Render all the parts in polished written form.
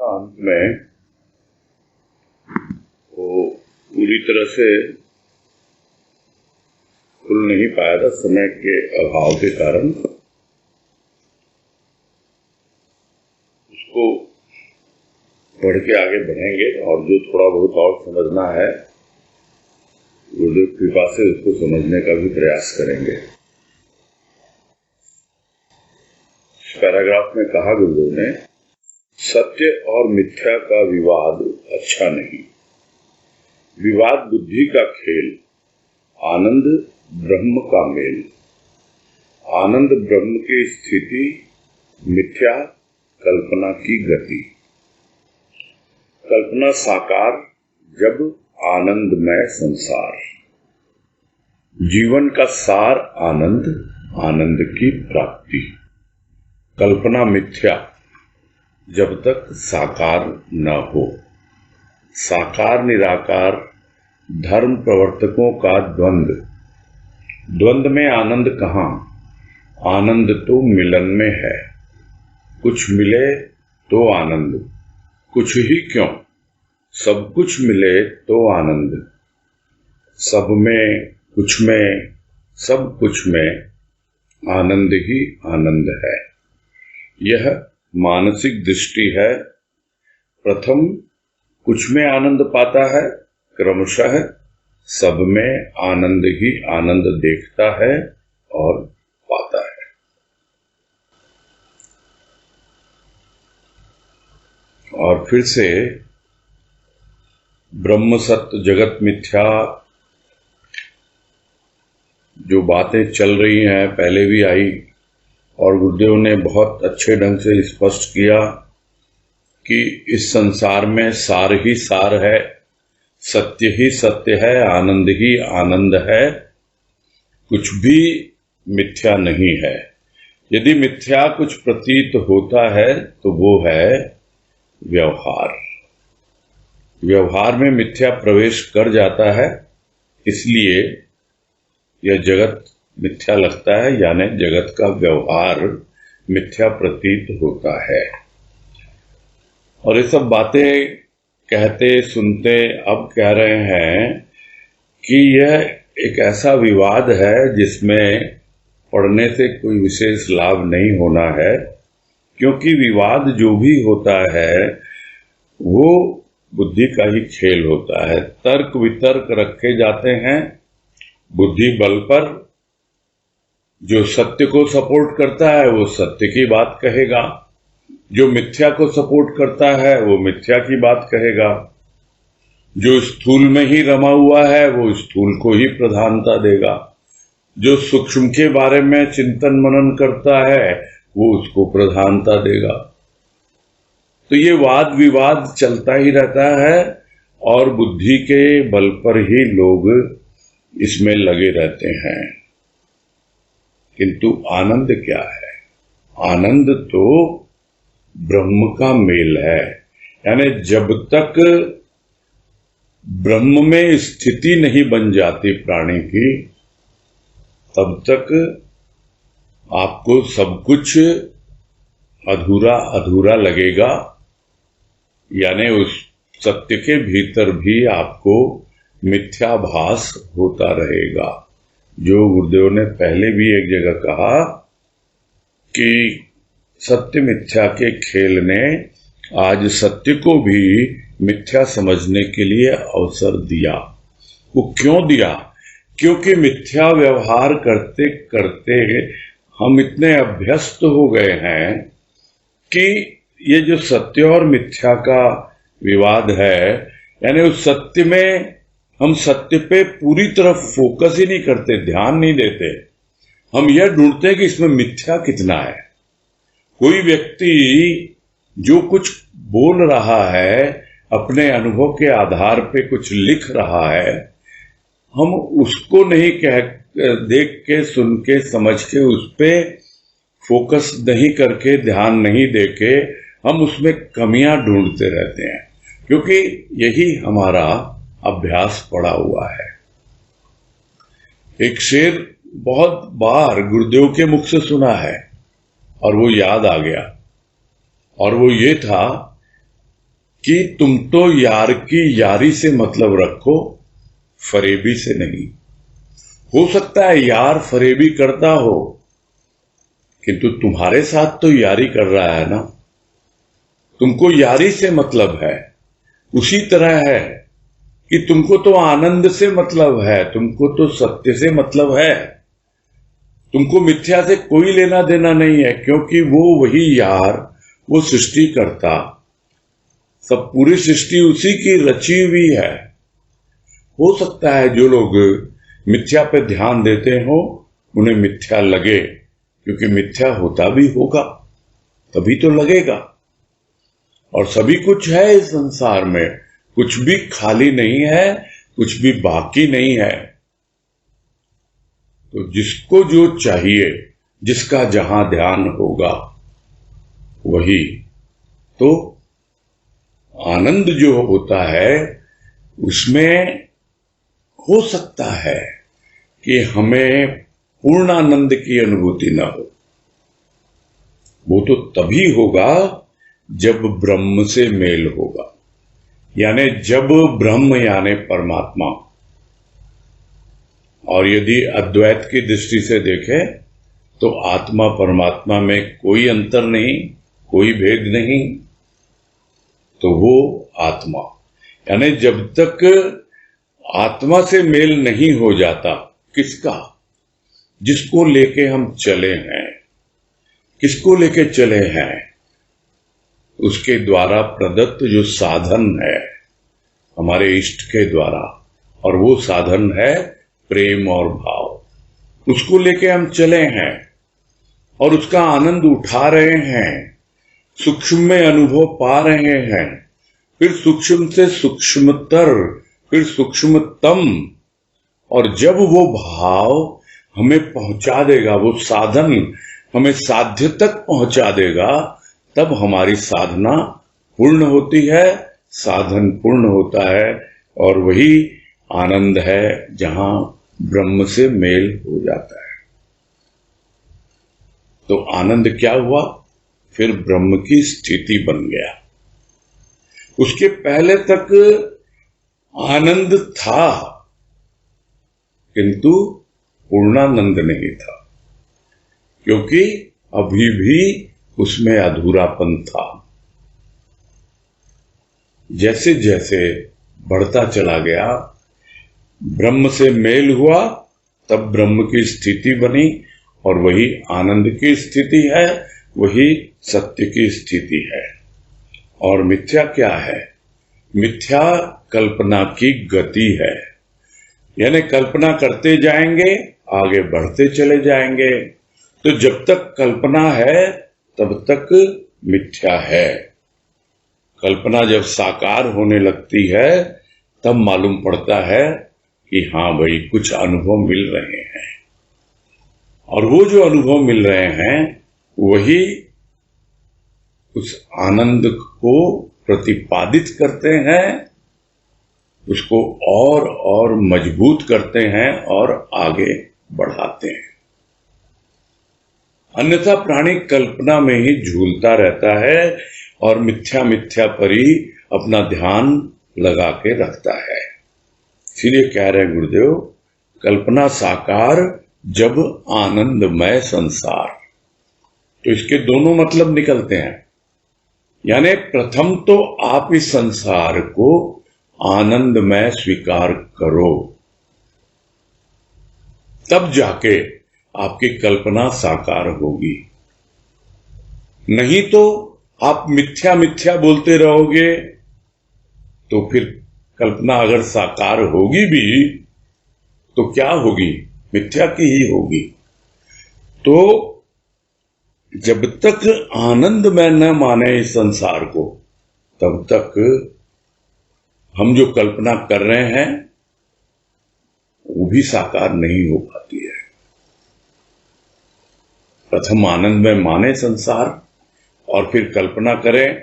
था अंत में वो पूरी तरह से खुल नहीं पाया था समय के अभाव के कारण। उसको पढ़ के आगे बढ़ेंगे और जो थोड़ा बहुत और समझना है गुरुदेव कृपा से उसको समझने का भी प्रयास करेंगे। इस पैराग्राफ में कहा गुरुदेव ने, सत्य और मिथ्या का विवाद अच्छा नहीं। विवाद बुद्धि का खेल, आनंद ब्रह्म का मेल। आनंद ब्रह्म की स्थिति, मिथ्या कल्पना की गति। कल्पना साकार जब आनंदमय संसार। जीवन का सार आनंद, आनंद की प्राप्ति। कल्पना मिथ्या जब तक साकार न हो। साकार निराकार धर्म प्रवर्तकों का द्वंद्व। द्वंद्व में आनंद कहाँ? आनंद तो मिलन में है। कुछ मिले तो आनंद, कुछ ही क्यों, सब कुछ मिले तो आनंद। सब में, कुछ में, सब कुछ में आनंद ही आनंद है। यह मानसिक दृष्टि है। प्रथम कुछ में आनंद पाता है, क्रमशः सब में आनंद ही आनंद देखता है और पाता है। और फिर से ब्रह्म सत्य जगत मिथ्या जो बातें चल रही हैं, पहले भी आई और गुरुदेव ने बहुत अच्छे ढंग से स्पष्ट किया कि इस संसार में सार ही सार है, सत्य ही सत्य है, आनंद ही आनंद है, कुछ भी मिथ्या नहीं है। यदि मिथ्या कुछ प्रतीत होता है तो वो है व्यवहार। व्यवहार में मिथ्या प्रवेश कर जाता है, इसलिए यह जगत मिथ्या लगता है, यानी जगत का व्यवहार मिथ्या प्रतीत होता है। और ये सब बातें कहते सुनते अब कह रहे हैं कि यह एक ऐसा विवाद है जिसमें पढ़ने से कोई विशेष लाभ नहीं होना है, क्योंकि विवाद जो भी होता है वो बुद्धि का ही खेल होता है। तर्क वितर्क रखे जाते हैं बुद्धि बल पर। जो सत्य को सपोर्ट करता है वो सत्य की बात कहेगा, जो मिथ्या को सपोर्ट करता है वो मिथ्या की बात कहेगा, जो स्थूल में ही रमा हुआ है वो स्थूल को ही प्रधानता देगा, जो सूक्ष्म के बारे में चिंतन मनन करता है वो उसको प्रधानता देगा। तो ये वाद विवाद चलता ही रहता है और बुद्धि के बल पर ही लोग इसमें लगे रहते हैं। किंतु आनंद क्या है? आनंद तो ब्रह्म का मेल है। यानी जब तक ब्रह्म में स्थिति नहीं बन जाती प्राणी की, तब तक आपको सब कुछ अधूरा अधूरा लगेगा। यानी उस सत्य के भीतर भी आपको मिथ्याभास होता रहेगा। जो गुरुदेव ने पहले भी एक जगह कहा कि सत्य मिथ्या के खेल ने आज सत्य को भी मिथ्या समझने के लिए अवसर दिया। वो क्यों दिया? क्योंकि मिथ्या व्यवहार करते करते हम इतने अभ्यस्त हो गए हैं कि ये जो सत्य और मिथ्या का विवाद है, यानी उस सत्य में हम सत्य पे पूरी तरह फोकस ही नहीं करते, ध्यान नहीं देते। हम यह ढूंढते हैं कि इसमें मिथ्या कितना है। कोई व्यक्ति जो कुछ बोल रहा है, अपने अनुभव के आधार पे कुछ लिख रहा है, हम उसको नहीं देख के, सुन के, समझ के, उस पे फोकस नहीं करके, ध्यान नहीं देके हम उसमें कमियां ढूंढते रहते हैं, क्योंकि यही हमारा अभ्यास पड़ा हुआ है। एक शेर बहुत बार गुरुदेव के मुख से सुना है और वो याद आ गया, और वो ये था कि तुम तो यार की यारी से मतलब रखो, फरेबी से नहीं। हो सकता है यार फरेबी करता हो, किंतु तुम्हारे साथ तो यारी कर रहा है ना, तुमको यारी से मतलब है। उसी तरह है कि तुमको तो आनंद से मतलब है, तुमको तो सत्य से मतलब है, तुमको मिथ्या से कोई लेना देना नहीं है, क्योंकि वो वही यार, वो सृष्टि करता, सब पूरी सृष्टि उसी की रची हुई है। हो सकता है जो लोग मिथ्या पे ध्यान देते हो उन्हें मिथ्या लगे, क्योंकि मिथ्या होता भी होगा तभी तो लगेगा। और सभी कुछ है इस संसार में, कुछ भी खाली नहीं है, कुछ भी बाकी नहीं है। तो जिसको जो चाहिए, जिसका जहां ध्यान होगा वही तो आनंद जो होता है उसमें हो सकता है कि हमें पूर्ण आनंद की अनुभूति ना हो। वो तो तभी होगा जब ब्रह्म से मेल होगा, यानी जब ब्रह्म यानी परमात्मा, और यदि अद्वैत की दृष्टि से देखें तो आत्मा परमात्मा में कोई अंतर नहीं, कोई भेद नहीं, तो वो आत्मा, यानी जब तक आत्मा से मेल नहीं हो जाता, किसका, जिसको लेके हम चले हैं, किसको लेके चले हैं, उसके द्वारा प्रदत्त जो साधन है हमारे इष्ट के द्वारा, और वो साधन है प्रेम और भाव, उसको लेके हम चले हैं और उसका आनंद उठा रहे हैं, सूक्ष्म में अनुभव पा रहे हैं, फिर सूक्ष्म से सूक्ष्मतर, फिर सूक्ष्मतम, और जब वो भाव हमें पहुंचा देगा, वो साधन हमें साध्य तक पहुंचा देगा, तब हमारी साधना पूर्ण होती है, साधन पूर्ण होता है, और वही आनंद है जहां ब्रह्म से मेल हो जाता है। तो आनंद क्या हुआ, फिर ब्रह्म की स्थिति बन गया। उसके पहले तक आनंद था किंतु पूर्णानंद नहीं था, क्योंकि अभी भी उसमें अधूरापन था। जैसे जैसे बढ़ता चला गया, ब्रह्म से मेल हुआ, तब ब्रह्म की स्थिति बनी, और वही आनंद की स्थिति है, वही सत्य की स्थिति है। और मिथ्या क्या है, मिथ्या कल्पना की गति है, यानी कल्पना करते जाएंगे, आगे बढ़ते चले जाएंगे। तो जब तक कल्पना है तब तक मिथ्या है। कल्पना जब साकार होने लगती है तब मालूम पड़ता है कि हाँ भाई कुछ अनुभव मिल रहे हैं, और वो जो अनुभव मिल रहे हैं वही उस आनंद को प्रतिपादित करते हैं, उसको और मजबूत करते हैं और आगे बढ़ाते हैं। अन्यथा प्राणी कल्पना में ही झूलता रहता है और मिथ्या मिथ्या पर ही अपना ध्यान लगा के रखता है। इसीलिए कह रहे हैं गुरुदेव, कल्पना साकार जब आनंदमय संसार। तो इसके दोनों मतलब निकलते हैं, यानी प्रथम तो आप इस संसार को आनंदमय स्वीकार करो, तब जाके आपकी कल्पना साकार होगी। नहीं तो आप मिथ्या मिथ्या बोलते रहोगे, तो फिर कल्पना अगर साकार होगी भी तो क्या होगी, मिथ्या की ही होगी। तो जब तक आनंद में न माने इस संसार को, तब तक हम जो कल्पना कर रहे हैं वो भी साकार नहीं हो पाती है। प्रथम आनंद में माने संसार, और फिर कल्पना करें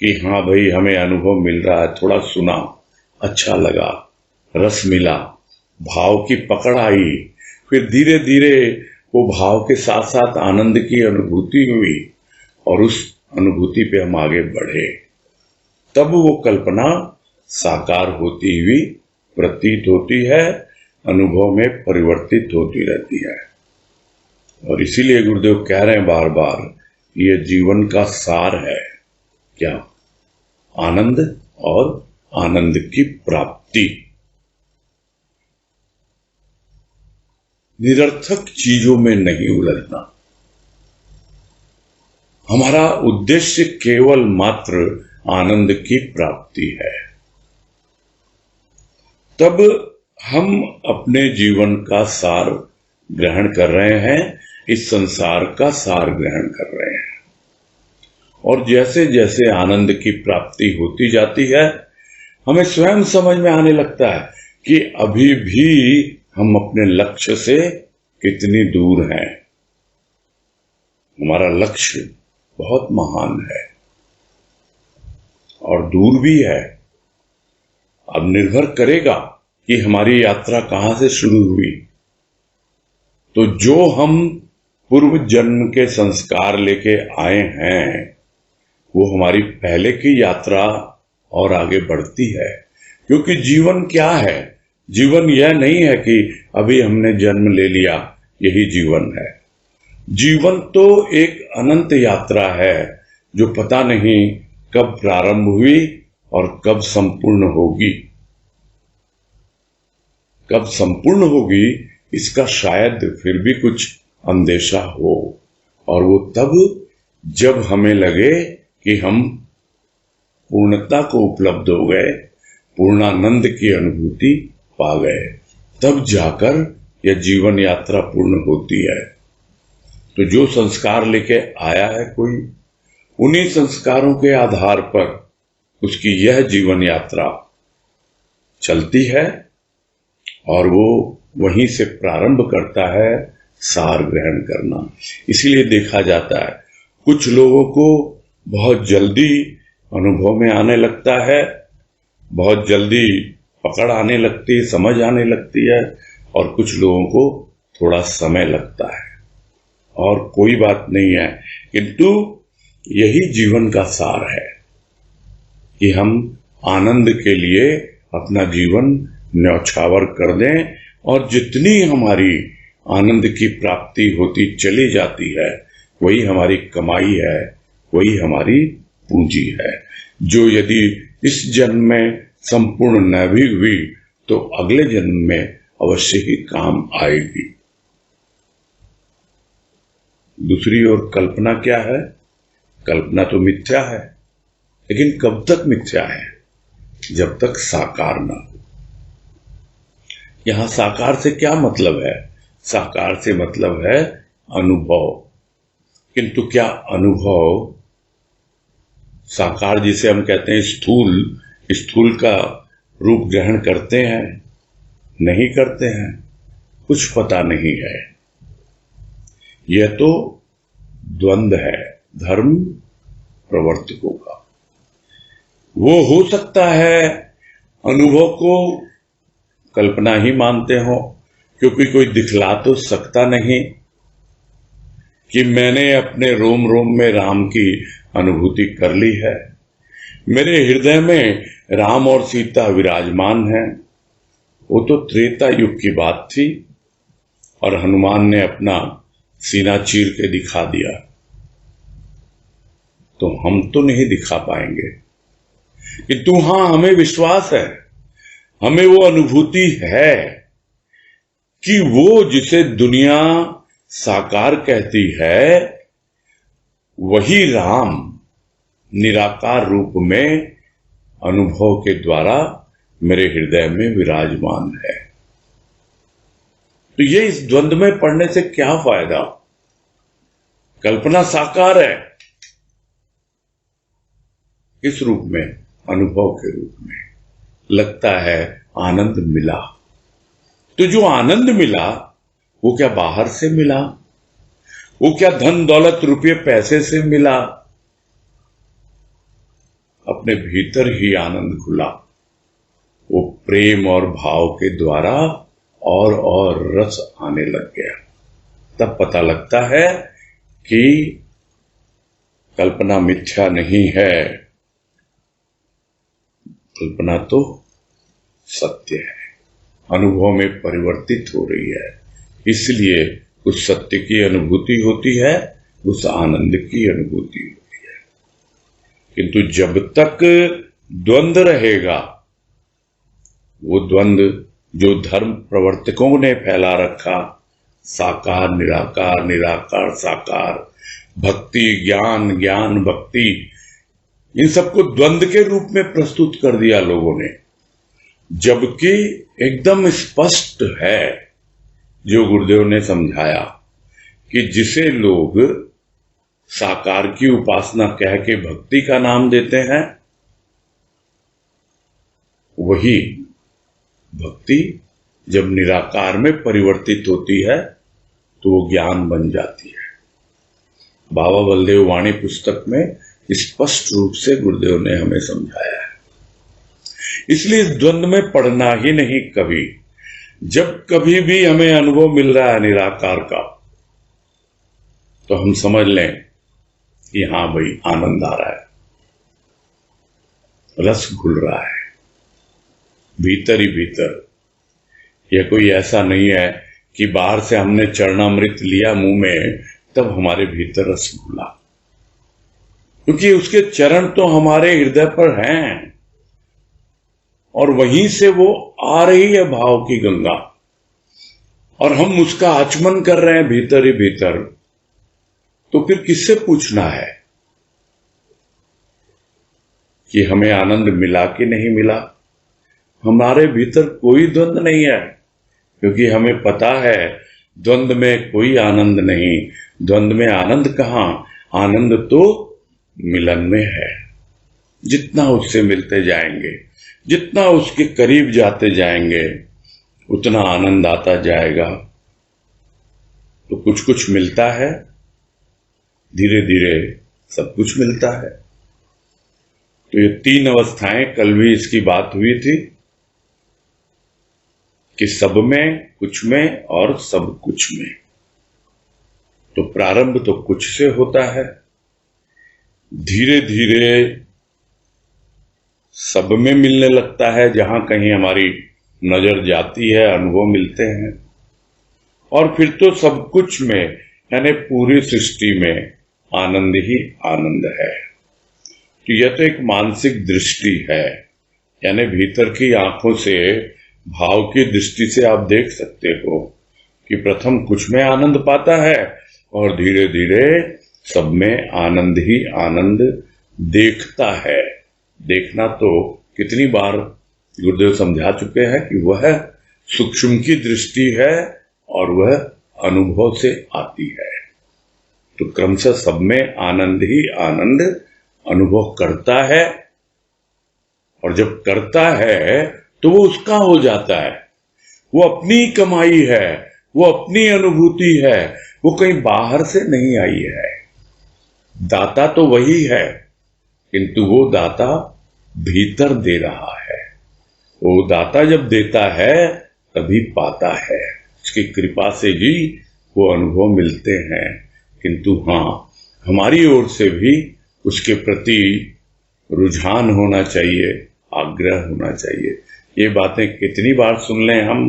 कि हाँ भाई हमें अनुभव मिल रहा है, थोड़ा सुना, अच्छा लगा, रस मिला, भाव की पकड़ आई, फिर धीरे धीरे वो भाव के साथ साथ आनंद की अनुभूति हुई, और उस अनुभूति पे हम आगे बढ़े, तब वो कल्पना साकार होती हुई प्रतीत होती है, अनुभव में परिवर्तित होती रहती है। और इसीलिए गुरुदेव कह रहे हैं बार बार, ये जीवन का सार है। क्या? आनंद और आनंद की प्राप्ति। निरर्थक चीजों में नहीं उलझना। हमारा उद्देश्य केवल मात्र आनंद की प्राप्ति है। तब हम अपने जीवन का सार ग्रहण कर रहे हैं, इस संसार का सार ग्रहण कर रहे हैं। और जैसे जैसे आनंद की प्राप्ति होती जाती है, हमें स्वयं समझ में आने लगता है कि अभी भी हम अपने लक्ष्य से कितनी दूर हैं। हमारा लक्ष्य बहुत महान है और दूर भी है। अब निर्भर करेगा कि हमारी यात्रा कहां से शुरू हुई। तो जो हम पूर्व जन्म के संस्कार लेके आए हैं, वो हमारी पहले की यात्रा और आगे बढ़ती है। क्योंकि जीवन क्या है? जीवन यह नहीं है कि अभी हमने जन्म ले लिया, यही जीवन है। जीवन तो एक अनंत यात्रा है, जो पता नहीं कब प्रारंभ हुई और कब संपूर्ण होगी। कब संपूर्ण होगी इसका शायद फिर भी कुछ अंदेशा हो, और वो तब जब हमें लगे कि हम पूर्णता को उपलब्ध हो गए, पूर्णानंद की अनुभूति पा गए, तब जाकर यह जीवन यात्रा पूर्ण होती है। तो जो संस्कार लेके आया है कोई, उन्हीं संस्कारों के आधार पर उसकी यह जीवन यात्रा चलती है और वो वहीं से प्रारंभ करता है सार ग्रहण करना। इसीलिए देखा जाता है कुछ लोगों को बहुत जल्दी अनुभव में आने लगता है, बहुत जल्दी पकड़ आने लगती है, समझ आने लगती है, और कुछ लोगों को थोड़ा समय लगता है। और कोई बात नहीं है, किंतु यही जीवन का सार है कि हम आनंद के लिए अपना जीवन न्यौछावर कर दें, और जितनी हमारी आनंद की प्राप्ति होती चली जाती है, वही हमारी कमाई है, वही हमारी पूंजी है, जो यदि इस जन्म में संपूर्ण न भी हुई तो अगले जन्म में अवश्य ही काम आएगी। दूसरी ओर कल्पना क्या है? कल्पना तो मिथ्या है, लेकिन कब तक मिथ्या है? जब तक साकार न हो। यहां साकार से क्या मतलब है? साकार से मतलब है अनुभव। किंतु क्या अनुभव साकार, जिसे हम कहते हैं स्थूल का रूप ग्रहण करते हैं? नहीं करते हैं, कुछ पता नहीं है। यह तो द्वंद्व है धर्म प्रवर्तकों का। वो हो सकता है अनुभव को कल्पना ही मानते हो, क्योंकि कोई दिखला तो सकता नहीं कि मैंने अपने रोम रोम में राम की अनुभूति कर ली है, मेरे हृदय में राम और सीता विराजमान हैं। वो तो त्रेता युग की बात थी, और हनुमान ने अपना सीना चीर के दिखा दिया। तो हम तो नहीं दिखा पाएंगे, किंतु हां, हमें विश्वास है, हमें वो अनुभूति है कि वो जिसे दुनिया साकार कहती है, वही राम निराकार रूप में अनुभव के द्वारा मेरे हृदय में विराजमान है। तो ये इस द्वंद्व में पढ़ने से क्या फायदा? कल्पना साकार है, किस रूप में? अनुभव के रूप में। लगता है आनंद मिला, तो जो आनंद मिला वो क्या बाहर से मिला? वो क्या धन दौलत रुपये पैसे से मिला? अपने भीतर ही आनंद खुला, वो प्रेम और भाव के द्वारा और रस आने लग गया। तब पता लगता है कि कल्पना मिथ्या नहीं है, कल्पना तो सत्य है, अनुभव में परिवर्तित हो रही है, इसलिए उस सत्य की अनुभूति होती है, उस आनंद की अनुभूति होती है। किंतु जब तक द्वंद्व रहेगा, वो द्वंद्व जो धर्म प्रवर्तकों ने फैला रखा, साकार निराकार, निराकार साकार, भक्ति ज्ञान, ज्ञान भक्ति, इन सबको द्वंद्व के रूप में प्रस्तुत कर दिया लोगों ने, जबकि एकदम स्पष्ट है जो गुरुदेव ने समझाया कि जिसे लोग साकार की उपासना कह के भक्ति का नाम देते हैं, वही भक्ति जब निराकार में परिवर्तित होती है तो वो ज्ञान बन जाती है। बाबा बलदेव वाणी पुस्तक में स्पष्ट रूप से गुरुदेव ने हमें समझाया है। इसलिए इस द्वंद्व में पड़ना ही नहीं कभी। जब कभी भी हमें अनुभव मिल रहा है निराकार का, तो हम समझ लें कि हां भाई आनंद आ रहा है, रस घुल रहा है भीतर ही भीतर। यह कोई ऐसा नहीं है कि बाहर से हमने चरणामृत लिया मुंह में तब हमारे भीतर रस घुला, क्योंकि उसके चरण तो हमारे हृदय पर हैं और वहीं से वो आ रही है भाव की गंगा, और हम उसका आचमन कर रहे हैं भीतर ही भीतर। तो फिर किससे पूछना है कि हमें आनंद मिला कि नहीं मिला? हमारे भीतर कोई द्वंद्व नहीं है, क्योंकि हमें पता है द्वंद्व में कोई आनंद नहीं। द्वंद्व में आनंद कहां? आनंद तो मिलन में है। जितना उससे मिलते जाएंगे, जितना उसके करीब जाते जाएंगे, उतना आनंद आता जाएगा। तो कुछ कुछ मिलता है, धीरे धीरे सब कुछ मिलता है। तो ये तीन अवस्थाएं, कल भी इसकी बात हुई थी कि सब में, कुछ में और सब कुछ में। तो प्रारंभ तो कुछ से होता है, धीरे धीरे सब में मिलने लगता है, जहां कहीं हमारी नजर जाती है, अनुभव मिलते हैं, और फिर तो सब कुछ में, यानी पूरी सृष्टि में आनंद ही आनंद है। तो यह तो एक मानसिक दृष्टि है, यानी भीतर की आंखों से, भाव की दृष्टि से आप देख सकते हो कि प्रथम कुछ में आनंद पाता है और धीरे धीरे सब में आनंद ही आनंद देखता है। देखना तो कितनी बार गुरुदेव समझा चुके हैं कि वह सूक्ष्म की दृष्टि है और वह अनुभव से आती है। तो क्रमशः सब में आनंद ही आनंद अनुभव करता है, और जब करता है तो वो उसका हो जाता है। वो अपनी कमाई है, वो अपनी अनुभूति है, वो कहीं बाहर से नहीं आई है। दाता तो वही है, किंतु वो दाता भीतर दे रहा है। वो दाता जब देता है तभी पाता है, उसकी कृपा से ही वो अनुभव मिलते हैं। किंतु हां, हमारी ओर से भी उसके प्रति रुझान होना चाहिए, आग्रह होना चाहिए। ये बातें कितनी बार सुन लें हम,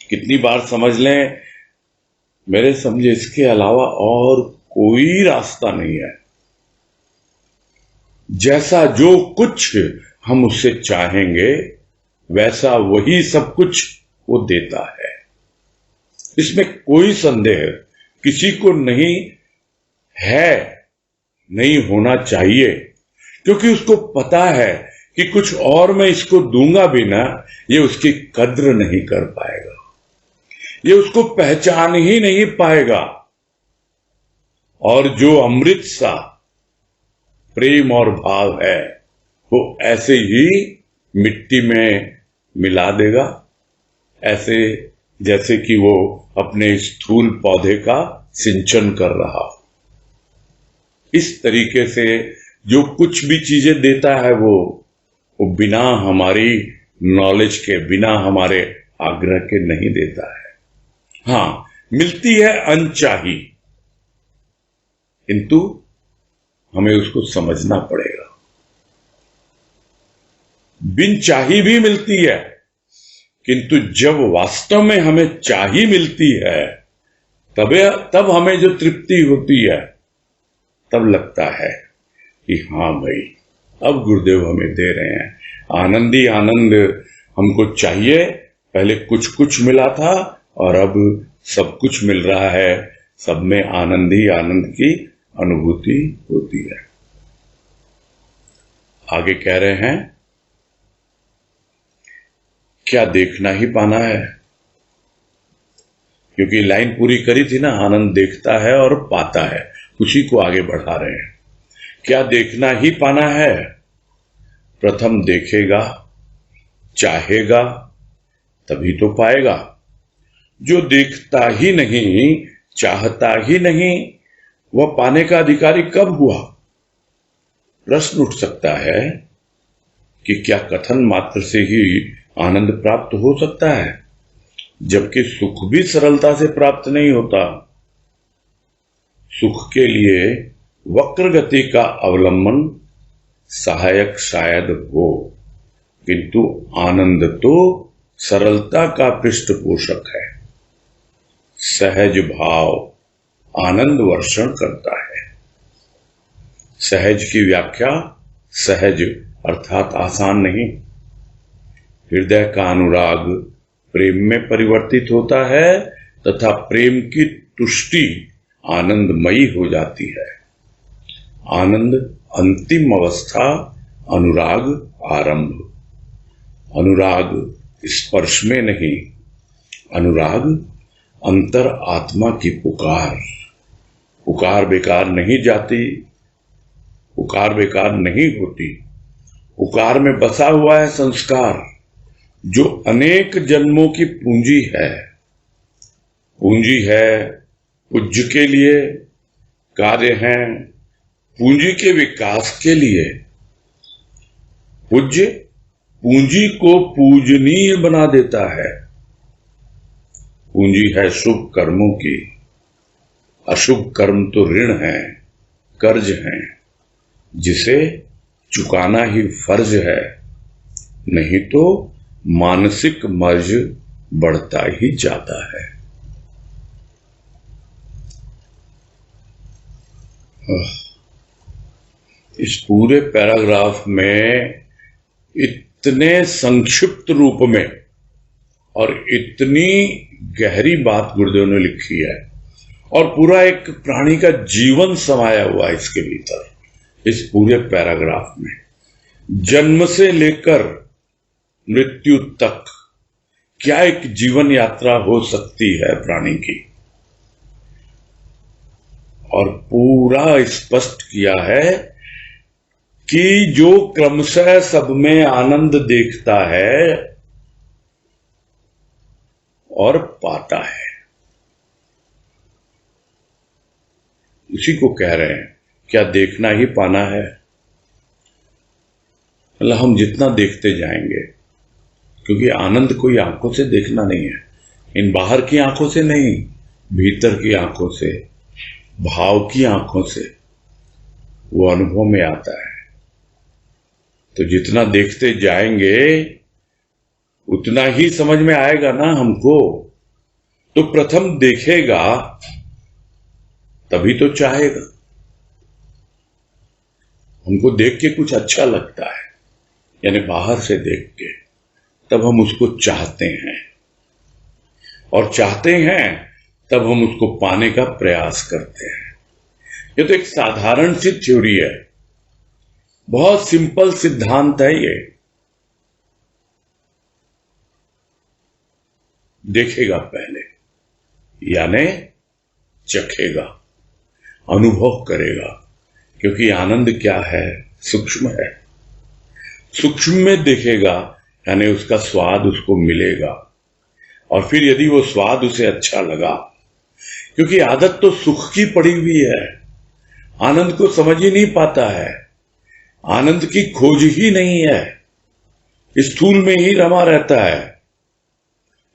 कितनी बार समझ लें, मेरे समझे इसके अलावा और कोई रास्ता नहीं है। जैसा जो कुछ हम उससे चाहेंगे, वैसा वही सब कुछ वो देता है। इसमें कोई संदेह किसी को नहीं है, नहीं होना चाहिए, क्योंकि उसको पता है कि कुछ और मैं इसको दूंगा भी ना, ये उसकी कद्र नहीं कर पाएगा, ये उसको पहचान ही नहीं पाएगा। और जो अमृत सा प्रेम और भाव है, वो ऐसे ही मिट्टी में मिला देगा, ऐसे जैसे कि वो अपने स्थूल पौधे का सिंचन कर रहा। इस तरीके से जो कुछ भी चीजें देता है वो बिना हमारी नॉलेज के, बिना हमारे आग्रह के नहीं देता है। हां, मिलती है अनचाही, किंतु हमें उसको समझना पड़ेगा। बिन चाही भी मिलती है, किंतु जब वास्तव में हमें चाही मिलती है तब हमें जो तृप्ति होती है, तब लगता है कि हाँ भाई, अब गुरुदेव हमें दे रहे हैं आनंद ही आनंद। हमको चाहिए, पहले कुछ कुछ मिला था और अब सब कुछ मिल रहा है, सब में आनंद ही आनंद की अनुभूति होती है। आगे कह रहे हैं, क्या देखना ही पाना है? क्योंकि लाइन पूरी करी थी ना, आनंद देखता है और पाता है, उसी को आगे बढ़ा रहे हैं। क्या देखना ही पाना है? प्रथम देखेगा, चाहेगा, तभी तो पाएगा। जो देखता ही नहीं, चाहता ही नहीं, वह पाने का अधिकारी कब हुआ? प्रश्न उठ सकता है कि क्या कथन मात्र से ही आनंद प्राप्त हो सकता है, जबकि सुख भी सरलता से प्राप्त नहीं होता। सुख के लिए वक्र गति का अवलंबन सहायक शायद हो, किंतु आनंद तो सरलता का पृष्ठपोषक है। सहज भाव आनंद वर्षण करता है। सहज की व्याख्या सहज अर्थात आसान नहीं। हृदय का अनुराग प्रेम में परिवर्तित होता है तथा प्रेम की तुष्टि आनंदमयी हो जाती है। आनंद अंतिम अवस्था, अनुराग आरंभ। अनुराग स्पर्श में नहीं, अनुराग अंतर आत्मा की पुकार। पुकार बेकार नहीं जाती, पुकार बेकार नहीं होती। पुकार में बसा हुआ है संस्कार, जो अनेक जन्मों की पूंजी है। पूंजी है पूज्य के लिए, कार्य हैं पूंजी के विकास के लिए। पूज्य पूंजी को पूजनीय बना देता है। पूंजी है शुभ कर्मों की, अशुभ कर्म तो ऋण है, कर्ज है, जिसे चुकाना ही फर्ज है, नहीं तो मानसिक मर्ज बढ़ता ही जाता है। इस पूरे पैराग्राफ में इतने संक्षिप्त रूप में और इतनी गहरी बात गुरुदेव ने लिखी है, और पूरा एक प्राणी का जीवन समाया हुआ है इसके भीतर, इस पूरे पैराग्राफ में। जन्म से लेकर मृत्यु तक क्या एक जीवन यात्रा हो सकती है प्राणी की, और पूरा स्पष्ट किया है कि जो क्रमशः सब में आनंद देखता है और पाता है, उसी को कह रहे हैं क्या देखना ही पाना है। मतलब हम जितना देखते जाएंगे, क्योंकि आनंद कोई आंखों से देखना नहीं है, इन बाहर की आंखों से नहीं, भीतर की आंखों से, भाव की आंखों से वो अनुभव में आता है। तो जितना देखते जाएंगे उतना ही समझ में आएगा ना हमको। तो प्रथम देखेगा तभी तो चाहेगा। हमको देख के कुछ अच्छा लगता है, यानी बाहर से देख के, तब हम उसको चाहते हैं, और चाहते हैं तब हम उसको पाने का प्रयास करते हैं। ये तो एक साधारण सी थ्योरी है, बहुत सिंपल सिद्धांत है ये। देखेगा पहले, यानी चखेगा, अनुभव करेगा, क्योंकि आनंद क्या है, सूक्ष्म है। सूक्ष्म में देखेगा, यानी उसका स्वाद उसको मिलेगा, और फिर यदि वो स्वाद उसे अच्छा लगा, क्योंकि आदत तो सुख की पड़ी हुई है, आनंद को समझ ही नहीं पाता है, आनंद की खोज ही नहीं है, स्थूल में ही रमा रहता है,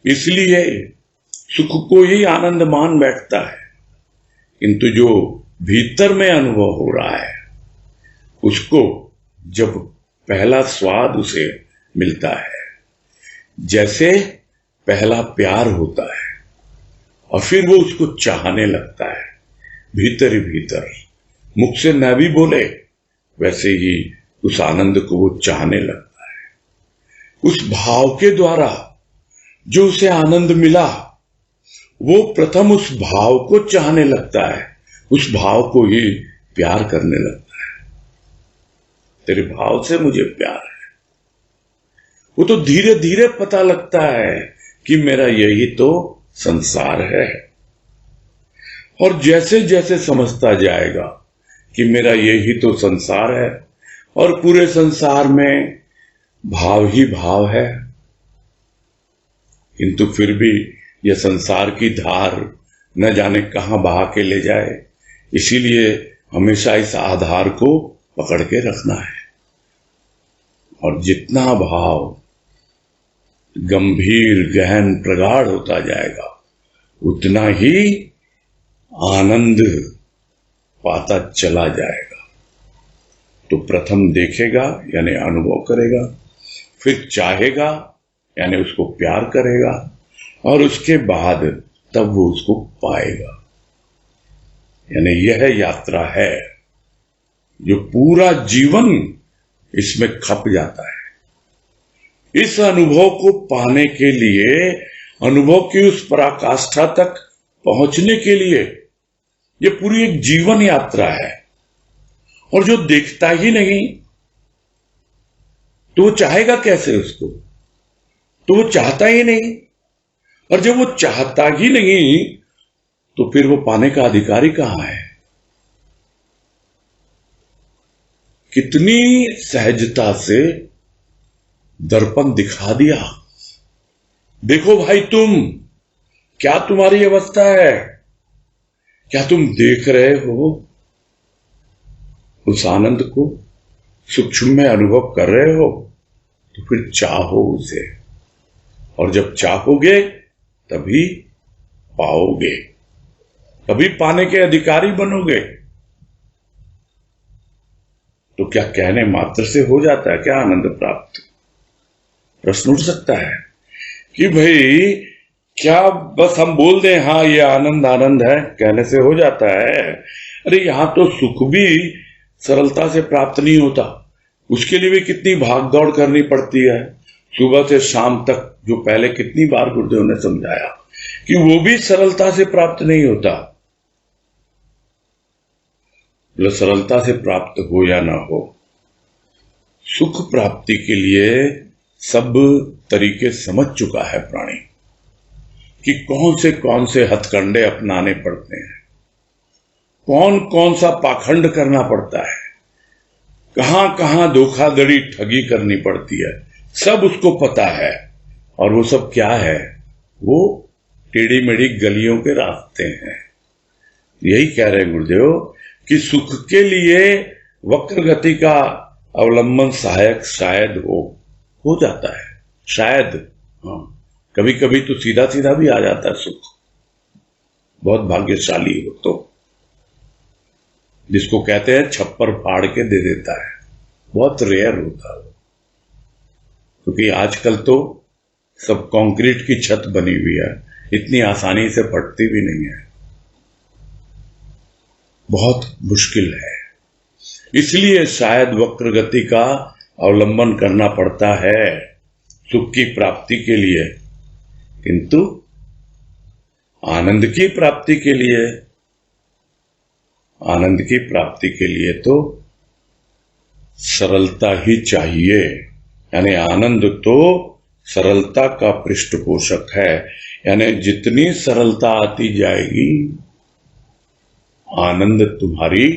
इसलिए सुख को ही आनंद मान बैठता है। किंतु जो भीतर में अनुभव हो रहा है, उसको जब पहला स्वाद उसे मिलता है। जैसे पहला प्यार होता है और फिर वो उसको चाहने लगता है भीतर ही भीतर, मुख से न भी बोले, वैसे ही उस आनंद को वो चाहने लगता है। उस भाव के द्वारा जो उसे आनंद मिला, वो प्रथम उस भाव को चाहने लगता है, उस भाव को ही प्यार करने लगता है। तेरे भाव से मुझे प्यार है। वो तो धीरे धीरे पता लगता है कि मेरा यही तो संसार है। और जैसे जैसे समझता जाएगा कि मेरा यही तो संसार है और पूरे संसार में भाव ही भाव है, किंतु फिर भी यह संसार की धार न जाने कहां बहा के ले जाए, इसीलिए हमेशा इस आधार को पकड़ के रखना है। और जितना भाव गंभीर गहन प्रगाढ़ होता जाएगा, उतना ही आनंद पाता चला जाएगा। तो प्रथम देखेगा यानी अनुभव करेगा, फिर चाहेगा यानी उसको प्यार करेगा, और उसके बाद तब वो उसको पाएगा। यानी यह यात्रा है जो पूरा जीवन इसमें खप जाता है। इस अनुभव को पाने के लिए, अनुभव की उस पराकाष्ठा तक पहुंचने के लिए ये पूरी एक जीवन यात्रा है। और जो देखता ही नहीं तो वो चाहेगा कैसे उसको? तो वो चाहता ही नहीं, और जब वो चाहता ही नहीं तो फिर वो पाने का अधिकारी कहां है? कितनी सहजता से दर्पण दिखा दिया, देखो भाई तुम, क्या तुम्हारी अवस्था है? क्या तुम देख रहे हो उस आनंद को, सूक्ष्म में अनुभव कर रहे हो? तो फिर चाहो उसे, और जब चाहोगे तभी पाओगे, तभी पाने के अधिकारी बनोगे। तो क्या कहने मात्र से हो जाता है क्या आनंद प्राप्त? प्रश्न उठ सकता है कि भाई क्या बस हम बोल दें हाँ ये आनंद आनंद है, कहने से हो जाता है? अरे यहां तो सुख भी सरलता से प्राप्त नहीं होता, उसके लिए भी कितनी भाग दौड़ करनी पड़ती है, सुबह से शाम तक। जो पहले कितनी बार गुरुदेव ने समझाया कि वो भी सरलता से प्राप्त नहीं होता। मतलब सरलता से प्राप्त हो या ना हो, सुख प्राप्ति के लिए सब तरीके समझ चुका है प्राणी कि कौन से हथकंडे अपनाने पड़ते हैं, कौन कौन सा पाखंड करना पड़ता है, कहां कहां धोखाधड़ी ठगी करनी पड़ती है, सब उसको पता है। और वो सब क्या है? वो टेढ़ी मेढ़ी गलियों के रास्ते हैं। यही कह रहे हैं गुरुदेव कि सुख के लिए वक्र गति का अवलंबन सहायक शायद हो जाता है, शायद। हाँ, कभी कभी तो सीधा सीधा भी आ जाता है सुख, बहुत भाग्यशाली हो तो, जिसको कहते हैं छप्पर फाड़ के दे देता है, बहुत रेयर होता है। क्योंकि आजकल तो सब कंक्रीट की छत बनी हुई है, इतनी आसानी से फटती भी नहीं है, बहुत मुश्किल है। इसलिए शायद वक्र गति का अवलंबन करना पड़ता है सुख की प्राप्ति के लिए, किंतु आनंद की प्राप्ति के लिए, आनंद की प्राप्ति के लिए तो सरलता ही चाहिए। यानी आनंद तो सरलता का पृष्ठपोषक है। यानी जितनी सरलता आती जाएगी, आनंद तुम्हारी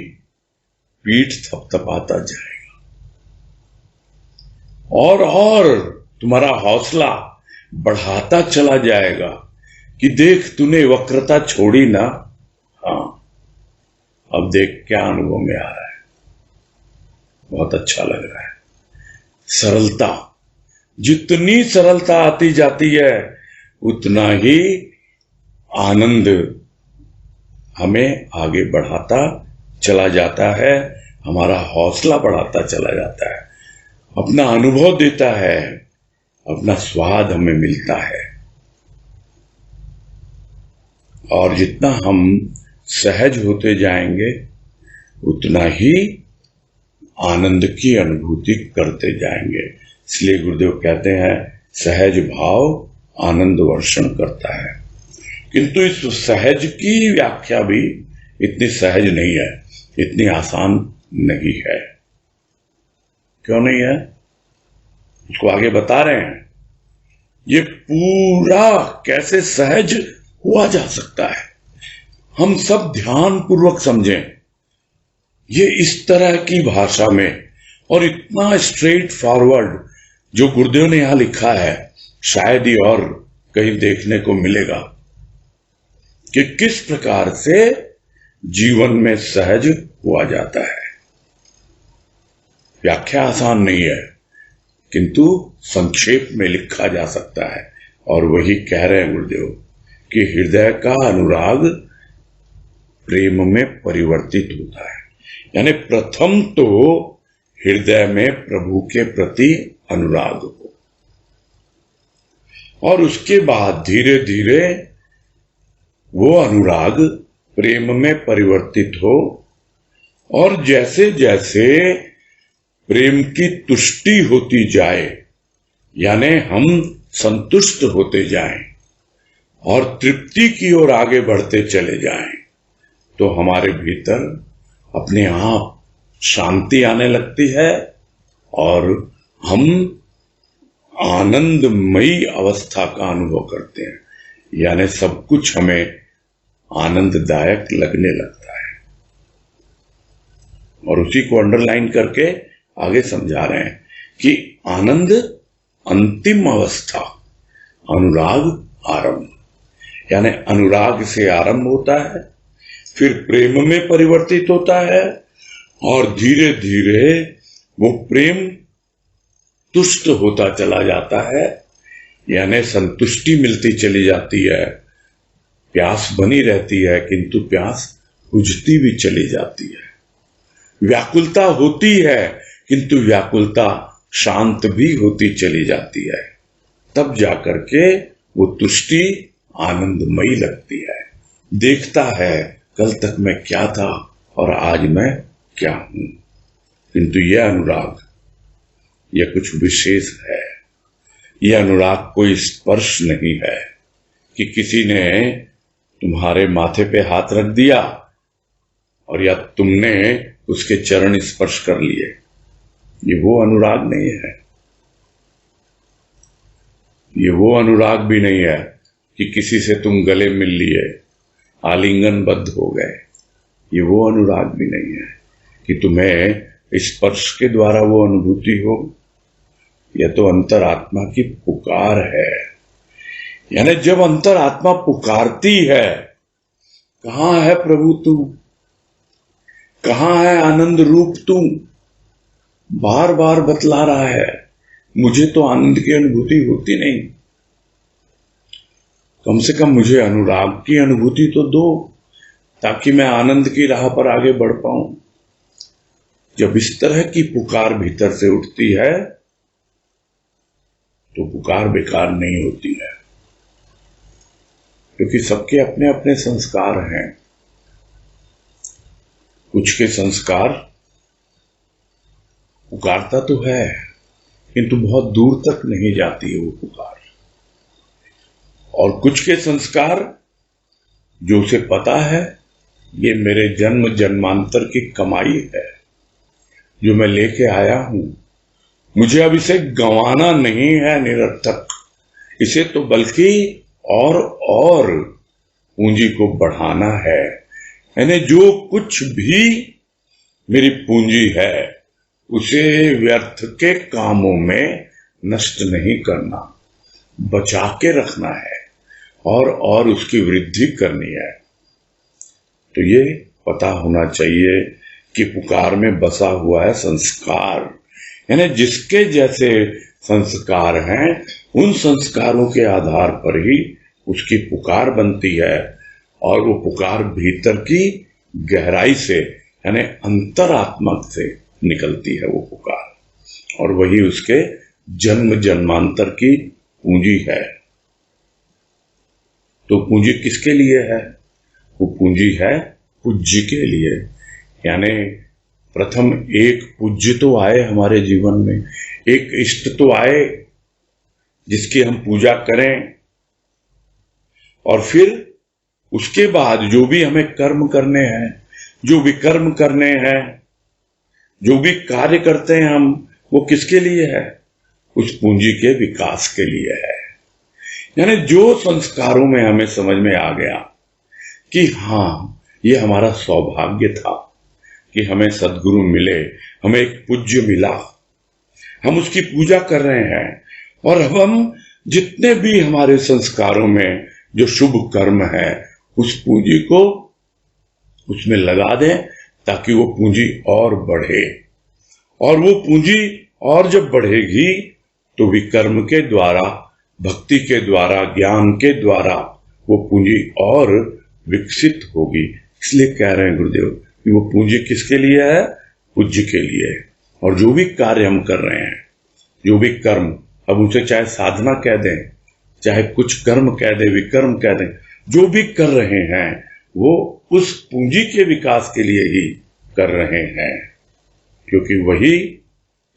पीठ थपथपाता जाएगा, और तुम्हारा हौसला बढ़ाता चला जाएगा कि देख तूने वक्रता छोड़ी ना। हाँ, अब देख क्या अनुभव में आ रहा है, बहुत अच्छा लग रहा है। सरलता, जितनी सरलता आती जाती है उतना ही आनंद हमें आगे बढ़ाता चला जाता है, हमारा हौसला बढ़ाता चला जाता है, अपना अनुभव देता है अपना स्वाद हमें मिलता है। और जितना हम सहज होते जाएंगे उतना ही आनंद की अनुभूति करते जाएंगे। इसलिए गुरुदेव कहते हैं सहज भाव आनंद वर्षण करता है। किंतु इस सहज की व्याख्या भी इतनी सहज नहीं है, इतनी आसान नहीं है। क्यों नहीं है, इसको आगे बता रहे हैं। ये पूरा कैसे सहज हुआ जा सकता है, हम सब ध्यान पूर्वक समझें। ये इस तरह की भाषा में और इतना स्ट्रेट फॉरवर्ड जो गुरुदेव ने यहां लिखा है, शायद ही और कहीं देखने को मिलेगा कि किस प्रकार से जीवन में सहज हुआ जाता है। व्याख्या आसान नहीं है, किंतु संक्षेप में लिखा जा सकता है। और वही कह रहे हैं गुरुदेव कि हृदय का अनुराग प्रेम में परिवर्तित होता है। यानी प्रथम तो हृदय में प्रभु के प्रति अनुराग हो, और उसके बाद धीरे धीरे वो अनुराग प्रेम में परिवर्तित हो, और जैसे जैसे प्रेम की तुष्टि होती जाए, यानी हम संतुष्ट होते जाएं और तृप्ति की ओर आगे बढ़ते चले जाएं, तो हमारे भीतर अपने आप शांति आने लगती है और हम आनंदमयी अवस्था का अनुभव करते हैं। यानी सब कुछ हमें आनंददायक लगने लगता है। और उसी को अंडरलाइन करके आगे समझा रहे हैं कि आनंद अंतिम अवस्था, अनुराग आरंभ। यानी अनुराग से आरंभ होता है, फिर प्रेम में परिवर्तित होता है, और धीरे धीरे वो प्रेम तुष्ट होता चला जाता है, यानी संतुष्टि मिलती चली जाती है। प्यास बनी रहती है, किंतु प्यास बुझती भी चली जाती है। व्याकुलता होती है, किंतु व्याकुलता शांत भी होती चली जाती है। तब जाकर के वो तुष्टि आनंदमयी लगती है। देखता है कल तक मैं क्या था और आज मैं क्या हूं। किंतु यह अनुराग, यह कुछ विशेष है। यह अनुराग कोई स्पर्श नहीं है कि किसी ने तुम्हारे माथे पे हाथ रख दिया और या तुमने उसके चरण स्पर्श कर लिए। ये वो अनुराग नहीं है। ये वो अनुराग भी नहीं है कि किसी से तुम गले मिल लिए, आलिंगनबद्ध हो गए। ये वो अनुराग भी नहीं है कि तुम्हें स्पर्श के द्वारा वो अनुभूति हो। यह तो अंतरात्मा की पुकार है। यानी जब अंतरात्मा पुकारती है, कहां है प्रभु तू, कहां है आनंद रूप तू, बार बार बतला रहा है मुझे तो आनंद की अनुभूति होती नहीं, कम से कम मुझे अनुराग की अनुभूति तो दो, ताकि मैं आनंद की राह पर आगे बढ़ पाऊं। जब इस तरह की पुकार भीतर से उठती है तो पुकार बेकार नहीं होती है, क्योंकि सबके अपने अपने संस्कार हैं। कुछ के संस्कार पुकारता तो है, किंतु बहुत दूर तक नहीं जाती है वो पुकार। और कुछ के संस्कार जो उसे पता है ये मेरे जन्म जन्मांतर की कमाई है, जो मैं लेके आया हूं, मुझे अब इसे गंवाना नहीं है निरर्थक, इसे तो बल्कि और पूंजी को बढ़ाना है। यानी जो कुछ भी मेरी पूंजी है उसे व्यर्थ के कामों में नष्ट नहीं करना, बचा के रखना है और उसकी वृद्धि करनी है। तो ये पता होना चाहिए कि पुकार में बसा हुआ है संस्कार। यानी जिसके जैसे संस्कार हैं उन संस्कारों के आधार पर ही उसकी पुकार बनती है, और वो पुकार भीतर की गहराई से यानी अंतरात्मा से निकलती है वो पुकार, और वही उसके जन्म जन्मांतर की पूंजी है। तो पूंजी किसके लिए है? वो पूंजी है पूज्य के लिए। यानी प्रथम एक पूज्य तो आए हमारे जीवन में, एक इष्ट तो आए जिसकी हम पूजा करें, और फिर उसके बाद जो भी हमें कर्म करने हैं, जो विकर्म करने हैं, जो भी कार्य करते हैं हम, वो किसके लिए है? उस पूंजी के विकास के लिए है। यानी जो संस्कारों में हमें समझ में आ गया कि हाँ, ये हमारा सौभाग्य था कि हमें सद्गुरु मिले, हमें एक पूज्य मिला, हम उसकी पूजा कर रहे हैं, और अब हम जितने भी हमारे संस्कारों में जो शुभ कर्म है, उस पूंजी को उसमें लगा दें ताकि वो पूंजी और बढ़े। और वो पूंजी और जब बढ़ेगी तो विकर्म के द्वारा, भक्ति के द्वारा, ज्ञान के द्वारा वो पूंजी और विकसित होगी। इसलिए कह रहे हैं गुरुदेव कि वो पूंजी किसके लिए है? पूज्य के लिए। और जो भी कार्य हम कर रहे हैं, जो भी कर्म, अब उसे चाहे साधना कह दें, चाहे कुछ कर्म कह दें, विकर्म कह दें, जो भी कर रहे हैं वो उस पूंजी के विकास के लिए ही कर रहे हैं, क्योंकि वही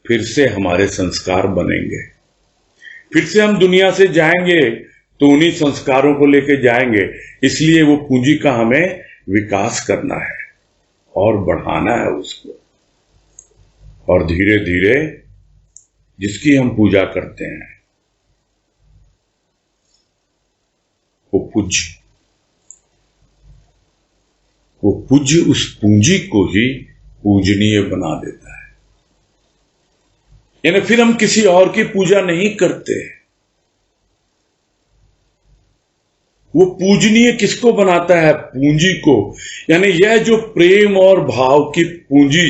फिर से हमारे संस्कार बनेंगे। फिर से हम दुनिया से जाएंगे तो उन्हीं संस्कारों को लेकर जाएंगे। इसलिए वो पूंजी का हमें विकास करना है और बढ़ाना है उसको। और धीरे धीरे जिसकी हम पूजा करते हैं वो पूज्य उस पूंजी को ही पूजनीय बना देता है। यानी फिर हम किसी और की पूजा नहीं करते। वो पूजनीय किसको बनाता है? पूंजी को। यानी यह जो प्रेम और भाव की पूंजी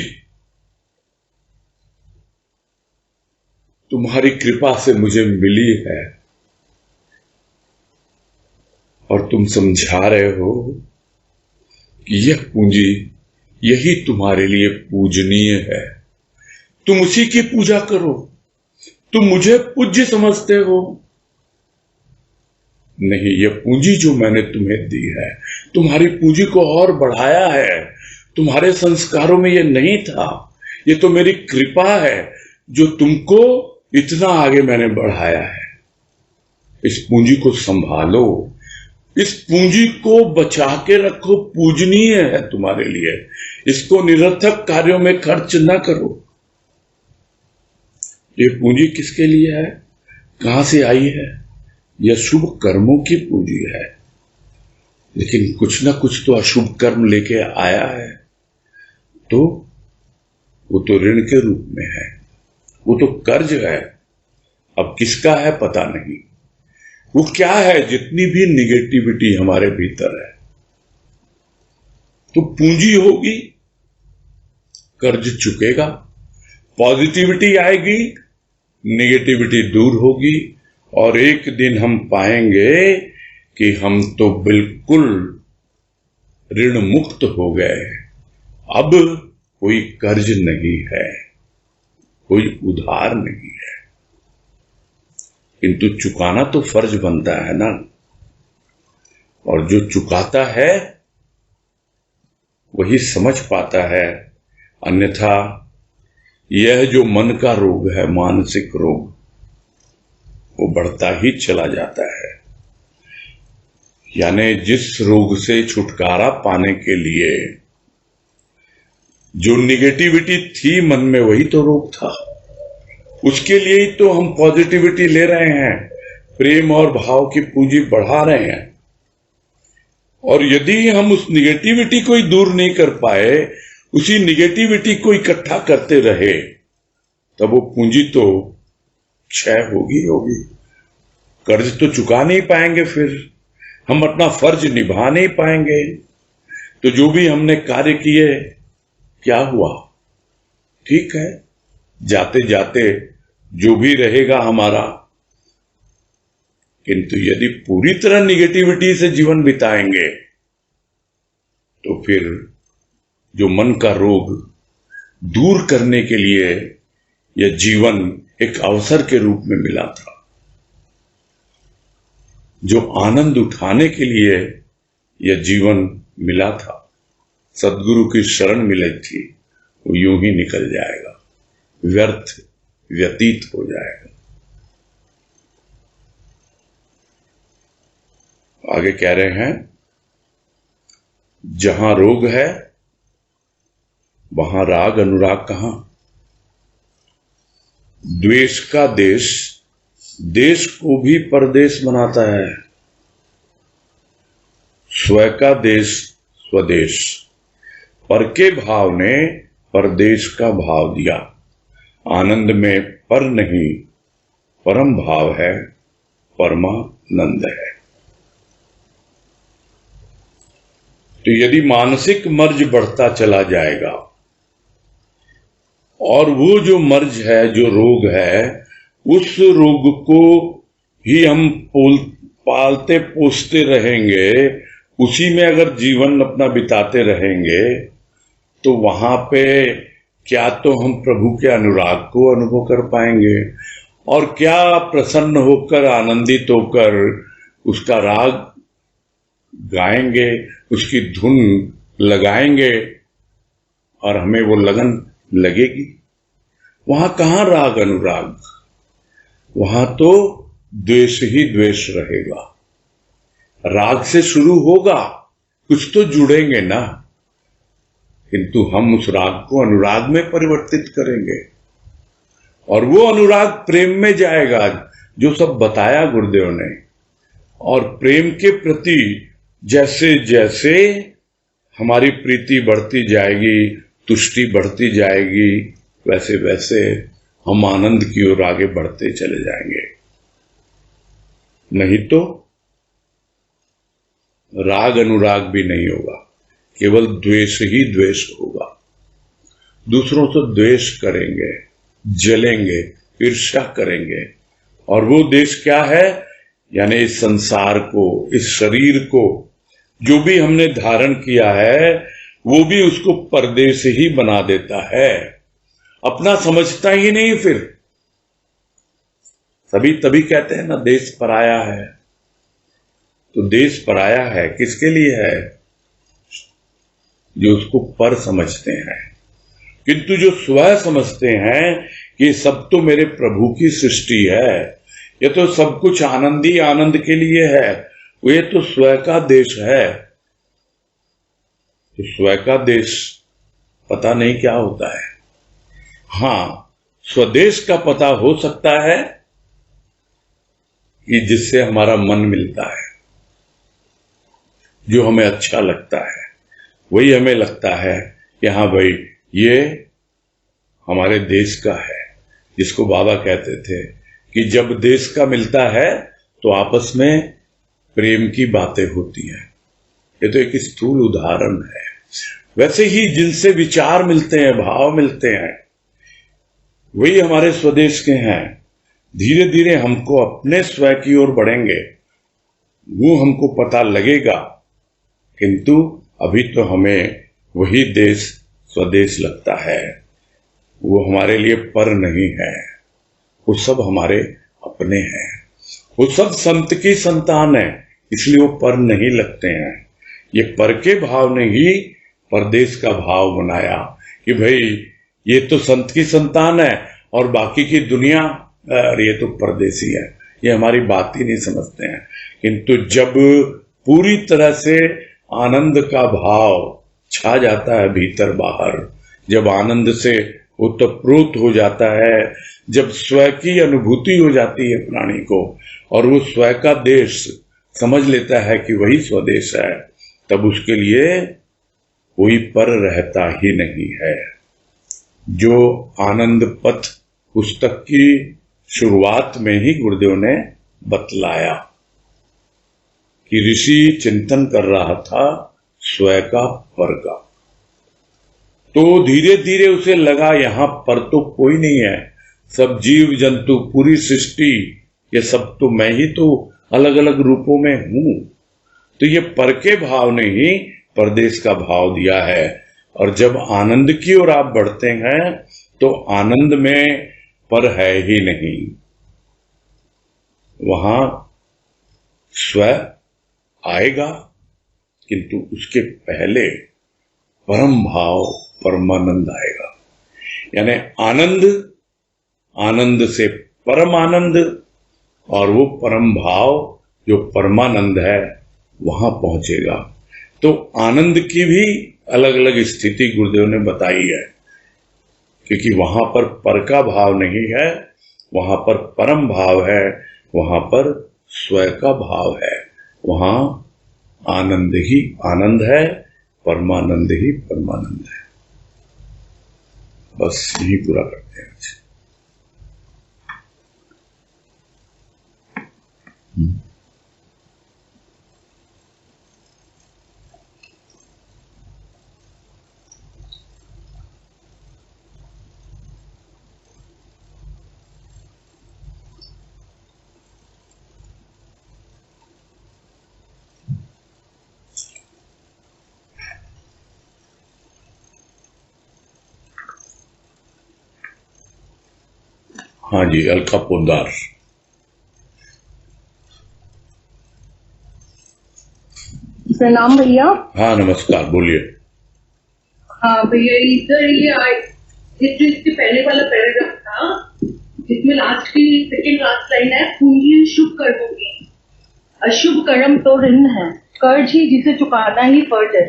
तुम्हारी कृपा से मुझे मिली है, और तुम समझा रहे हो कि यह पूंजी यही तुम्हारे लिए पूजनीय है, तुम उसी की पूजा करो। तुम मुझे पूज्य समझते हो? नहीं, यह पूंजी जो मैंने तुम्हें दी है, तुम्हारी पूंजी को और बढ़ाया है। तुम्हारे संस्कारों में यह नहीं था, यह तो मेरी कृपा है जो तुमको इतना आगे मैंने बढ़ाया है। इस पूंजी को संभालो, इस पूंजी को बचा के रखो, पूजनीय है तुम्हारे लिए। इसको निरर्थक कार्यों में खर्च न करो। ये पूंजी किसके लिए है? कहां से आई है? यह शुभ कर्मों की पूंजी है। लेकिन कुछ ना कुछ तो अशुभ कर्म लेके आया है, तो वो तो ऋण के रूप में है, वो तो कर्ज है। अब किसका है पता नहीं। वो क्या है? जितनी भी निगेटिविटी हमारे भीतर है, तो पूंजी होगी, कर्ज चुकेगा, पॉजिटिविटी आएगी, निगेटिविटी दूर होगी, और एक दिन हम पाएंगे कि हम तो बिल्कुल ऋण मुक्त हो गए। अब कोई कर्ज नहीं है, कोई उधार नहीं है, किंतु चुकाना तो फर्ज बनता है ना। और जो चुकाता है वही समझ पाता है। अन्यथा यह जो मन का रोग है, मानसिक रोग, वो बढ़ता ही चला जाता है। यानी जिस रोग से छुटकारा पाने के लिए जो निगेटिविटी थी मन में, वही तो रोग था। उसके लिए ही तो हम पॉजिटिविटी ले रहे हैं, प्रेम और भाव की पूंजी बढ़ा रहे हैं। और यदि हम उस निगेटिविटी को ही दूर नहीं कर पाए, उसी निगेटिविटी को इकट्ठा करते रहे, तब वो पूंजी तो क्षय होगी। कर्ज तो चुका नहीं पाएंगे, फिर हम अपना फर्ज निभा नहीं पाएंगे। तो जो भी हमने कार्य किए, क्या हुआ? ठीक है, जाते जाते जो भी रहेगा हमारा, किंतु यदि पूरी तरह निगेटिविटी से जीवन बिताएंगे तो फिर जो मन का रोग दूर करने के लिए यह जीवन एक अवसर के रूप में मिला था। जो आनंद उठाने के लिए यह जीवन मिला था, सद्गुरु की शरण मिली थी, वो यूं ही निकल जाएगा, व्यर्थ व्यतीत हो जाएगा। आगे कह रहे हैं, जहां रोग है वहां राग अनुराग कहां। द्वेष का देश देश को भी परदेश बनाता है। स्व का देश स्वदेश। पर के भाव ने परदेश का भाव दिया। आनंद में पर नहीं, परम भाव है, परमानंद है। तो यदि मानसिक मर्ज बढ़ता चला जाएगा और वो जो मर्ज है, जो रोग है, उस रोग को ही हम पालते पोसते रहेंगे, उसी में अगर जीवन अपना बिताते रहेंगे, तो वहां पे क्या तो हम प्रभु के अनुराग को अनुभव कर पाएंगे और क्या प्रसन्न होकर आनंदित होकर उसका राग गाएंगे, उसकी धुन लगाएंगे और हमें वो लगन लगेगी। वहां कहां राग अनुराग, वहां तो द्वेष ही द्वेष रहेगा। राग से शुरू होगा, कुछ तो जुड़ेंगे ना, किंतु हम उस राग को अनुराग में परिवर्तित करेंगे और वो अनुराग प्रेम में जाएगा, जो सब बताया गुरुदेव ने। और प्रेम के प्रति जैसे जैसे हमारी प्रीति बढ़ती जाएगी, तुष्टि बढ़ती जाएगी, वैसे वैसे हम आनंद की ओर आगे बढ़ते चले जाएंगे। नहीं तो राग अनुराग भी नहीं होगा, केवल द्वेष ही द्वेष होगा। दूसरों से द्वेष करेंगे, जलेंगे, ईर्ष्या करेंगे। और वो देश क्या है? यानी इस संसार को, इस शरीर को, जो भी हमने धारण किया है, वो भी उसको परदेश ही बना देता है, अपना समझता ही नहीं। फिर सभी तभी कहते हैं ना, देश पराया है। तो देश पराया है किसके लिए है? जो उसको पर समझते हैं। किंतु जो स्व समझते हैं कि सब तो मेरे प्रभु की सृष्टि है, ये तो सब कुछ आनंद ही आनंद के लिए है, ये तो स्व का देश है। तो स्व का देश पता नहीं क्या होता है। हां, स्वदेश का पता हो सकता है कि जिससे हमारा मन मिलता है, जो हमें अच्छा लगता है, वही हमें लगता है कि हाँ भाई, ये हमारे देश का है। जिसको बाबा कहते थे कि जब देश का मिलता है तो आपस में प्रेम की बातें होती हैं। ये तो एक स्थूल उदाहरण है। वैसे ही जिनसे विचार मिलते हैं, भाव मिलते हैं, वही हमारे स्वदेश के हैं। धीरे धीरे हमको अपने स्व की ओर बढ़ेंगे, वो हमको पता लगेगा। किंतु अभी तो हमें वही देश स्वदेश लगता है, वो हमारे लिए पर नहीं है। वो सब हमारे अपने हैं, वो सब संत की संतान है, इसलिए वो पर नहीं लगते हैं। ये पर के भाव ने ही परदेश का भाव बनाया कि भाई ये तो संत की संतान है और बाकी की दुनिया ये तो परदेसी है, ये हमारी बात ही नहीं समझते हैं। किंतु जब पूरी तरह से आनंद का भाव छा जाता है भीतर बाहर, जब आनंद से ओतप्रोत हो जाता है, जब स्व की अनुभूति हो जाती है प्राणी को और वो स्व का देश समझ लेता है कि वही स्वदेश है, तब उसके लिए कोई पर रहता ही नहीं है। जो आनंद पथ पुस्तक की शुरुआत में ही गुरुदेव ने बतलाया कि ऋषि चिंतन कर रहा था स्व का पर का, तो धीरे धीरे उसे लगा यहां पर तो कोई नहीं है, सब जीव जंतु, पूरी सृष्टि, ये सब तो मैं ही तो अलग अलग रूपों में हूं। तो ये पर के भाव ने ही परदेश का भाव दिया है। और जब आनंद की ओर आप बढ़ते हैं तो आनंद में पर है ही नहीं। वहां स्व आएगा, किंतु उसके पहले परम भाव परमानंद आएगा। यानी आनंद, आनंद से परम आनंद, और वो परम भाव जो परमानंद है वहां पहुंचेगा। तो आनंद की भी अलग अलग स्थिति गुरुदेव ने बताई है, क्योंकि वहां पर पर का भाव नहीं है, वहां पर परम भाव है, वहां पर स्व का भाव है, वहां आनंद ही आनंद है, परमानंद ही परमानंद है। बस यही पूरा करते हैं। हाँ जी, अलका पोद्दार। प्रणाम भैया। हाँ नमस्कार, बोलिए। हाँ भैया, इधर ये जो इसके पहले वाला पैराग्राफ था, जिसमें लास्ट की सेकंड लास्ट लाइन है, पूंजी शुभ कर्मों की, अशुभ कर्म तो ऋण है, कर्ज ही जिसे चुकाना ही फर्ज है।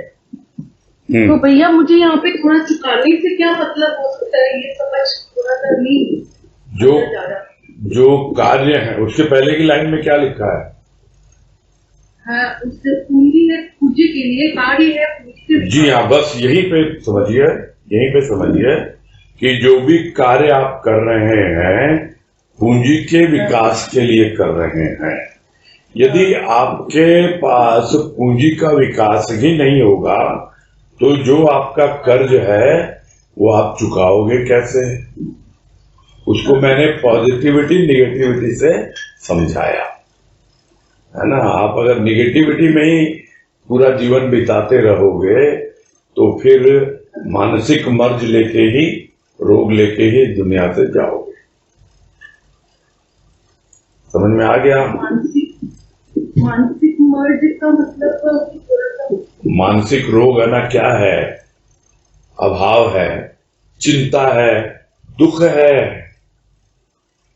तो भैया मुझे यहाँ पे थोड़ा चुकाने से क्या मतलब हो सकता है, ये समझ थोड़ा सा नहीं। जो कार्य है उसके पहले की लाइन में क्या लिखा है? हाँ, उससे पूंजी है, पूंजी के लिए कार्य है, पूंजी के। जी हाँ, बस यहीं पे समझिए, यहीं पे समझिए कि जो भी कार्य आप कर रहे हैं पूंजी के विकास के लिए कर रहे हैं। यदि आपके पास पूंजी का विकास ही नहीं होगा तो जो आपका कर्ज है वो आप चुकाओगे कैसे? उसको मैंने पॉजिटिविटी निगेटिविटी से समझाया है ना। आप अगर निगेटिविटी में ही पूरा जीवन बिताते रहोगे तो फिर मानसिक मर्ज लेके ही, रोग लेके ही दुनिया से जाओगे। समझ में आ गया? मानसिक मर्ज का मतलब मानसिक रोग है ना, क्या है? अभाव है, चिंता है, दुख है।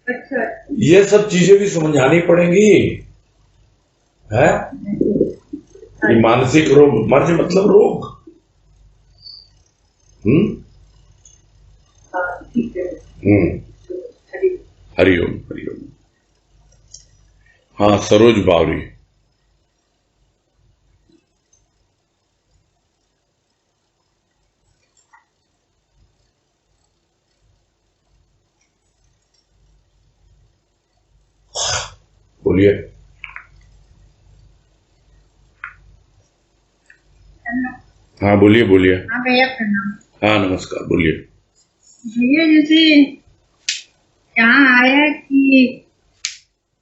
अच्छा, ये सब चीजें भी समझानी पड़ेंगी है। ये मानसिक रोग, मर्ज मतलब रोग। ठीक है। हरिओम हरिओम। हाँ, सरोज बावरी। बोलिए। हाँ बोलिए बोलिए। हाँ भैया प्रणाम। हाँ नमस्कार, बोलिए। भैया जैसे यहाँ आया कि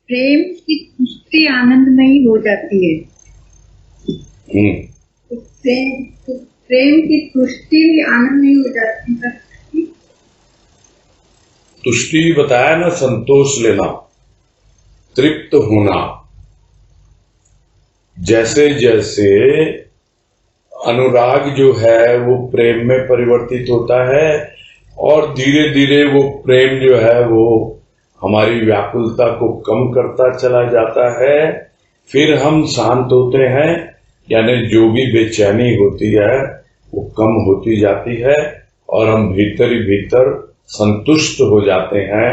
प्रेम की तुष्टि आनंदमयी हो जाती है। तो प्रेम की तुष्टि भी आनंदमयी हो जाती है। तुष्टि बताया ना, संतोष लेना, तृप्त होना। जैसे जैसे अनुराग जो है वो प्रेम में परिवर्तित होता है और धीरे धीरे वो प्रेम जो है वो हमारी व्याकुलता को कम करता चला जाता है। फिर हम शांत होते हैं, यानी जो भी बेचैनी होती है वो कम होती जाती है और हम भीतर ही भीतर संतुष्ट हो जाते हैं,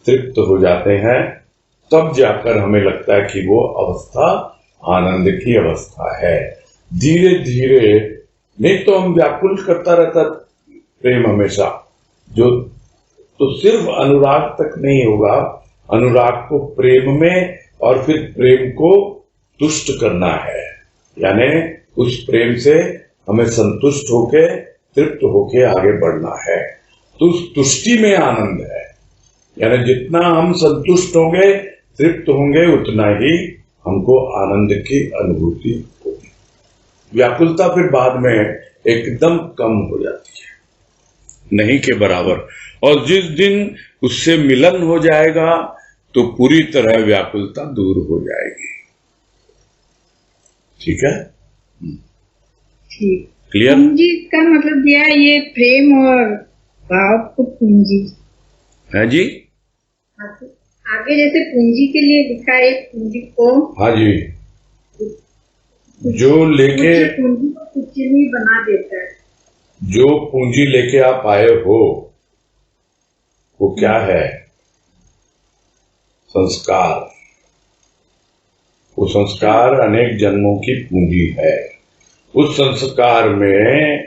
तृप्त हो जाते हैं। तब जाकर हमें लगता है कि वो अवस्था आनंद की अवस्था है। धीरे धीरे, नहीं तो हम व्याकुल करता रहता प्रेम हमेशा। जो तो सिर्फ अनुराग तक नहीं होगा, अनुराग को प्रेम में और फिर प्रेम को तुष्ट करना है, यानी उस प्रेम से हमें संतुष्ट होके, तृप्त होके आगे बढ़ना है। तो उस तुष्टि में आनंद है, यानी जितना हम संतुष्ट होंगे, तृप्त होंगे, उतना ही हमको आनंद की अनुभूति होगी। व्याकुलता फिर बाद में एकदम कम हो जाती है, नहीं के बराबर। और जिस दिन उससे मिलन हो जाएगा तो पूरी तरह व्याकुलता दूर हो जाएगी। ठीक है, ठीक। क्लियर? पूंजी का मतलब दिया है ये प्रेम और भाव को पूंजी है जी। आगे जैसे पूंजी के लिए लिखा है पूंजी को, हाँ जी, जो लेके पूंजी को कुछ नहीं बना देता है। जो पूंजी लेके आप आए हो वो क्या है? संस्कार। वो संस्कार अनेक जन्मों की पूंजी है। उस संस्कार में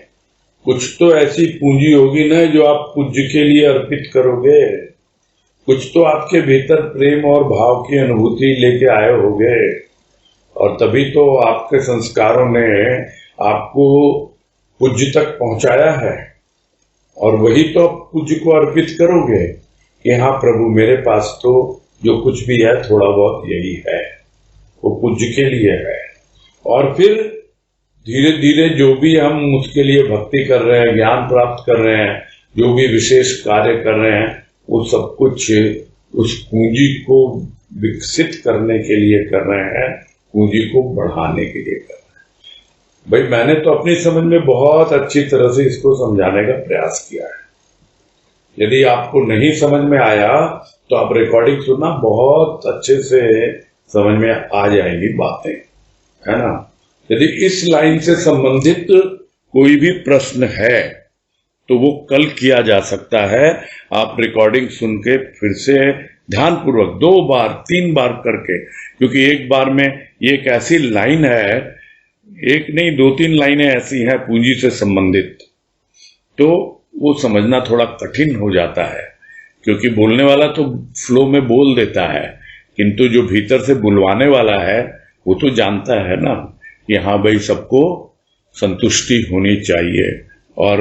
कुछ तो ऐसी पूंजी होगी ना जो आप पूज्य के लिए अर्पित करोगे। कुछ तो आपके भीतर प्रेम और भाव की अनुभूति लेके आए होगे, और तभी तो आपके संस्कारों ने आपको पूज्य तक पहुंचाया है। और वही तो आप पूज्य को अर्पित करोगे कि हाँ प्रभु, मेरे पास तो जो कुछ भी है थोड़ा बहुत यही है, वो पूज्य के लिए है। और फिर धीरे धीरे जो भी हम उसके लिए भक्ति कर रहे हैं, ज्ञान प्राप्त कर रहे हैं, जो भी विशेष कार्य कर रहे हैं, वो सब कुछ उस पूंजी को विकसित करने के लिए कर रहे हैं, पूंजी को बढ़ाने के लिए कर रहे हैं। भाई मैंने तो अपनी समझ में बहुत अच्छी तरह से इसको समझाने का प्रयास किया है। यदि आपको नहीं समझ में आया तो आप रिकॉर्डिंग सुनना, बहुत अच्छे से समझ में आ जाएंगी बातें, है ना। यदि इस लाइन से संबंधित कोई भी प्रश्न है तो वो कल किया जा सकता है। आप रिकॉर्डिंग सुन के फिर से ध्यानपूर्वक 2 बार 3 बार करके, क्योंकि एक बार में ये एक ऐसी लाइन है, एक नहीं 2-3 लाइनें ऐसी हैं पूंजी से संबंधित, तो वो समझना थोड़ा कठिन हो जाता है। क्योंकि बोलने वाला तो फ्लो में बोल देता है, किंतु जो भीतर से बुलवाने वाला है वो तो जानता है ना कि हाँ भाई सबको संतुष्टि होनी चाहिए और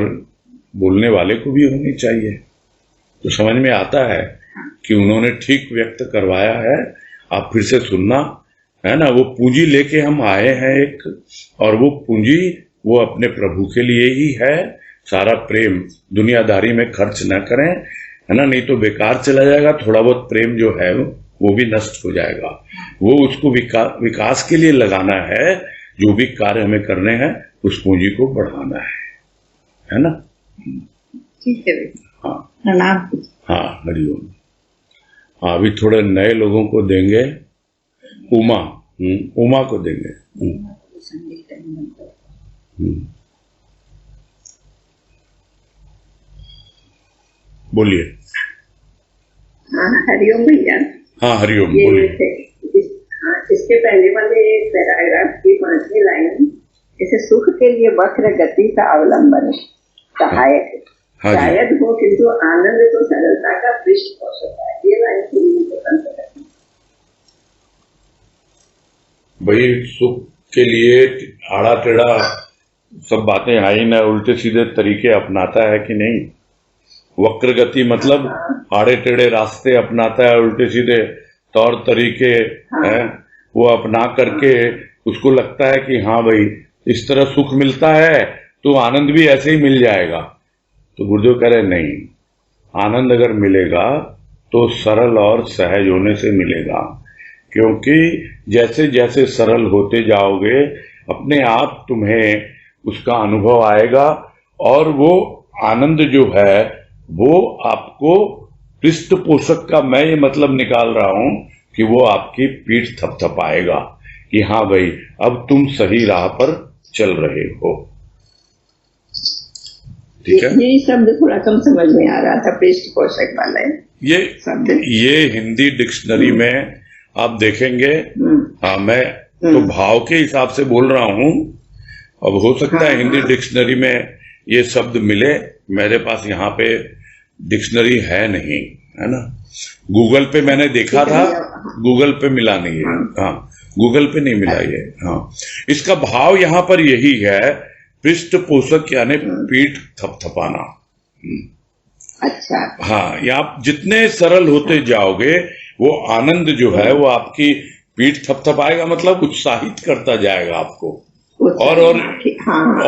बोलने वाले को भी होनी चाहिए। तो समझ में आता है कि उन्होंने ठीक व्यक्त करवाया है। आप फिर से सुनना, है ना। वो पूंजी लेके हम आए हैं एक, और वो पूंजी वो अपने प्रभु के लिए ही है। सारा प्रेम दुनियादारी में खर्च न करें, है ना, नहीं तो बेकार चला जाएगा। थोड़ा बहुत प्रेम जो है वो भी नष्ट हो जाएगा। वो उसको विकास के लिए लगाना है। जो भी कार्य हमें करने हैं उस पूंजी को बढ़ाना है ना। ठीक है। हाँ प्रणाम। हाँ, हरिओम। हाँ, अभी थोड़े नए लोगों को देंगे। उमा को देंगे। बोलिए। हाँ, हरिओम भैया। हाँ, हरिओम, ये बोलिए। इसके पहले वाले पैराग्राफ की 5वीं लाइन, इसे सुख के लिए वक्र गति का अवलंबन सहायक है। हाँ जी। शायद हो, किंतु आनंद तो सरलता का पृष्ठपोषक है। ये लाइन की पसंद करती। भाई सुख के लिए आड़ा टेढ़ा सब बातें आई ना, उल्टे सीधे तरीके अपनाता है कि नहीं। वक्र गति मतलब आड़े टेढ़े रास्ते अपनाता है, उल्टे सीधे तौर तरीके हैं वो अपना करके उसको लगता है कि हाँ भाई इस तरह सुख मिलता है तो आनंद भी ऐसे ही मिल जाएगा। तो गुरुदेव कह रहे नहीं, आनंद अगर मिलेगा तो सरल और सहज होने से मिलेगा। क्योंकि जैसे जैसे सरल होते जाओगे अपने आप तुम्हें उसका अनुभव आएगा, और वो आनंद जो है वो आपको पृष्ठपोषक का, मैं ये मतलब निकाल रहा हूं कि वो आपकी पीठ थपथपाएगा कि हाँ भाई अब तुम सही राह पर चल रहे हो। ठीक है। ये शब्द थोड़ा कम समझ में आ रहा था, पृष्ठपोषक वाला है ये शब्द। ये हिंदी डिक्शनरी में आप देखेंगे। हाँ, मैं तो भाव के हिसाब से बोल रहा हूं। अब हो सकता है हिंदी डिक्शनरी में ये शब्द मिले, मेरे पास यहाँ पे डिक्शनरी है नहीं, है ना। गूगल पे मैंने देखा था, गूगल पे मिला नहीं है। हाँ, गूगल पे नहीं मिला ये। हाँ, इसका भाव यहाँ पर यही है, पृष्ठपोषक यानी पीठ थपथपाना। अच्छा। हाँ, या आप जितने सरल होते जाओगे वो आनंद जो है वो आपकी पीठ थपथपाएगा, मतलब उत्साहित करता जाएगा आपको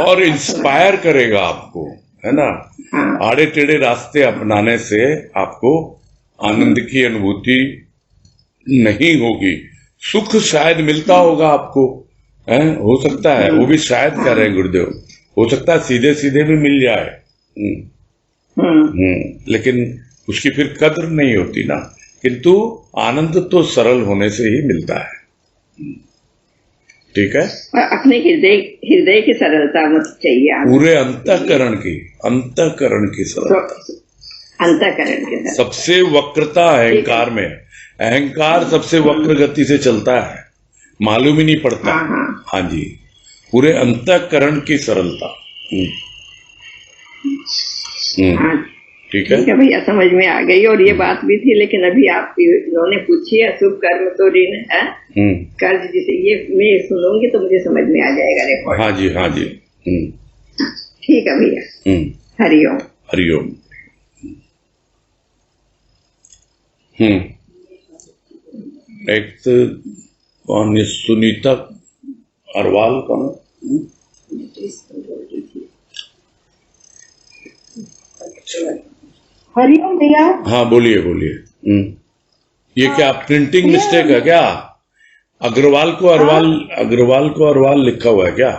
और इंस्पायर करेगा आपको, है ना। हाँ। आड़े टेढ़े रास्ते अपनाने से आपको आनंद की अनुभूति नहीं होगी। सुख शायद मिलता होगा आपको, है, हो सकता है, वो भी शायद कह रहे हैं गुरुदेव, हो सकता है सीधे सीधे भी मिल जाए। लेकिन उसकी फिर कद्र नहीं होती ना। किंतु आनंद तो सरल होने से ही मिलता है। ठीक है, और अपने हृदय की सरलता मुझे चाहिए। पूरे अंतःकरण की सरलता। अंतःकरण के सरलता। सबसे वक्रता अहंकार में, अहंकार सबसे वक्र गति से चलता है, मालूम ही नहीं पड़ता। हाँ जी, पूरे अंतःकरण की सरलता। ठीक है भैया, समझ में आ गई। और ये बात भी थी, लेकिन अभी आप इन्होंने पूछी है, शुभ कर्म तो ऋण है कर्ज, जिसे ये मैं सुनूंगी तो मुझे समझ में आ जाएगा रिकॉर्ड। हाँ जी, हाँ जी। ठीक है भैया, हरिओम। हरिओम। एक तो कौन, ये सुनीता अरवाल कौन? हरिओम भैया। हाँ बोलिए बोलिए। ये क्या प्रिंटिंग मिस्टेक है क्या? अग्रवाल को अरवाल लिखा हुआ है क्या?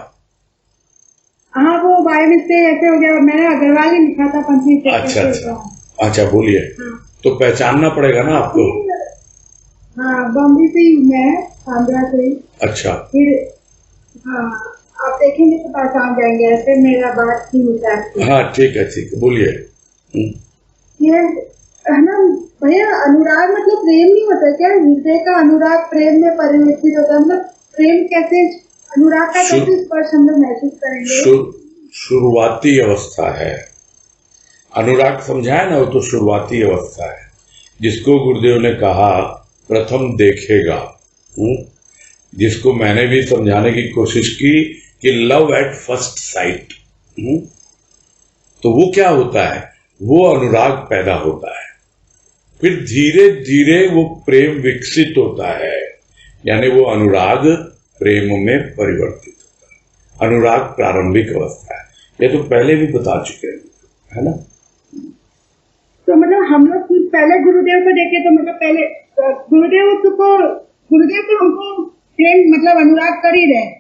हाँ, वो बाय मिस्टेक ऐसे हो गया, मैंने अग्रवाल ही लिखा था पंजीत। अच्छा बोलिए। तो पहचानना पड़ेगा ना आपको। हाँ, बॉम्बे से ही मैं, आंध्रा से ही। अच्छा, फिर हाँ, आप देखेंगे तो पहचान जाएंगे, ऐसे मेरा बात नहीं होता है। हाँ ठीक है बोलिए। ये है ना भैया, अनुराग मतलब प्रेम नहीं होता क्या? हृदय का अनुराग प्रेम में परिवर्तित होता है। मतलब प्रेम कैसे, अनुराग का कैसे स्पर्श हम लोग महसूस करेंगे? शुरुआती अवस्था है अनुराग, समझाया ना, वो तो शुरुआती अवस्था है जिसको गुरुदेव ने कहा प्रथम देखेगा। जिसको मैंने भी समझाने की कोशिश की कि लव एट फर्स्ट साइट। तो वो क्या होता है, वो अनुराग पैदा होता है, फिर धीरे धीरे वो प्रेम विकसित होता है, यानी वो अनुराग प्रेम में परिवर्तित होता है। अनुराग प्रारंभिक अवस्था है, ये तो पहले भी बता चुके हैं, है ना। तो मतलब हम लोग पहले गुरुदेव को देखे, तो मतलब पहले गुरुदेव तो हमको प्रेम मतलब अनुराग कर ही रहे।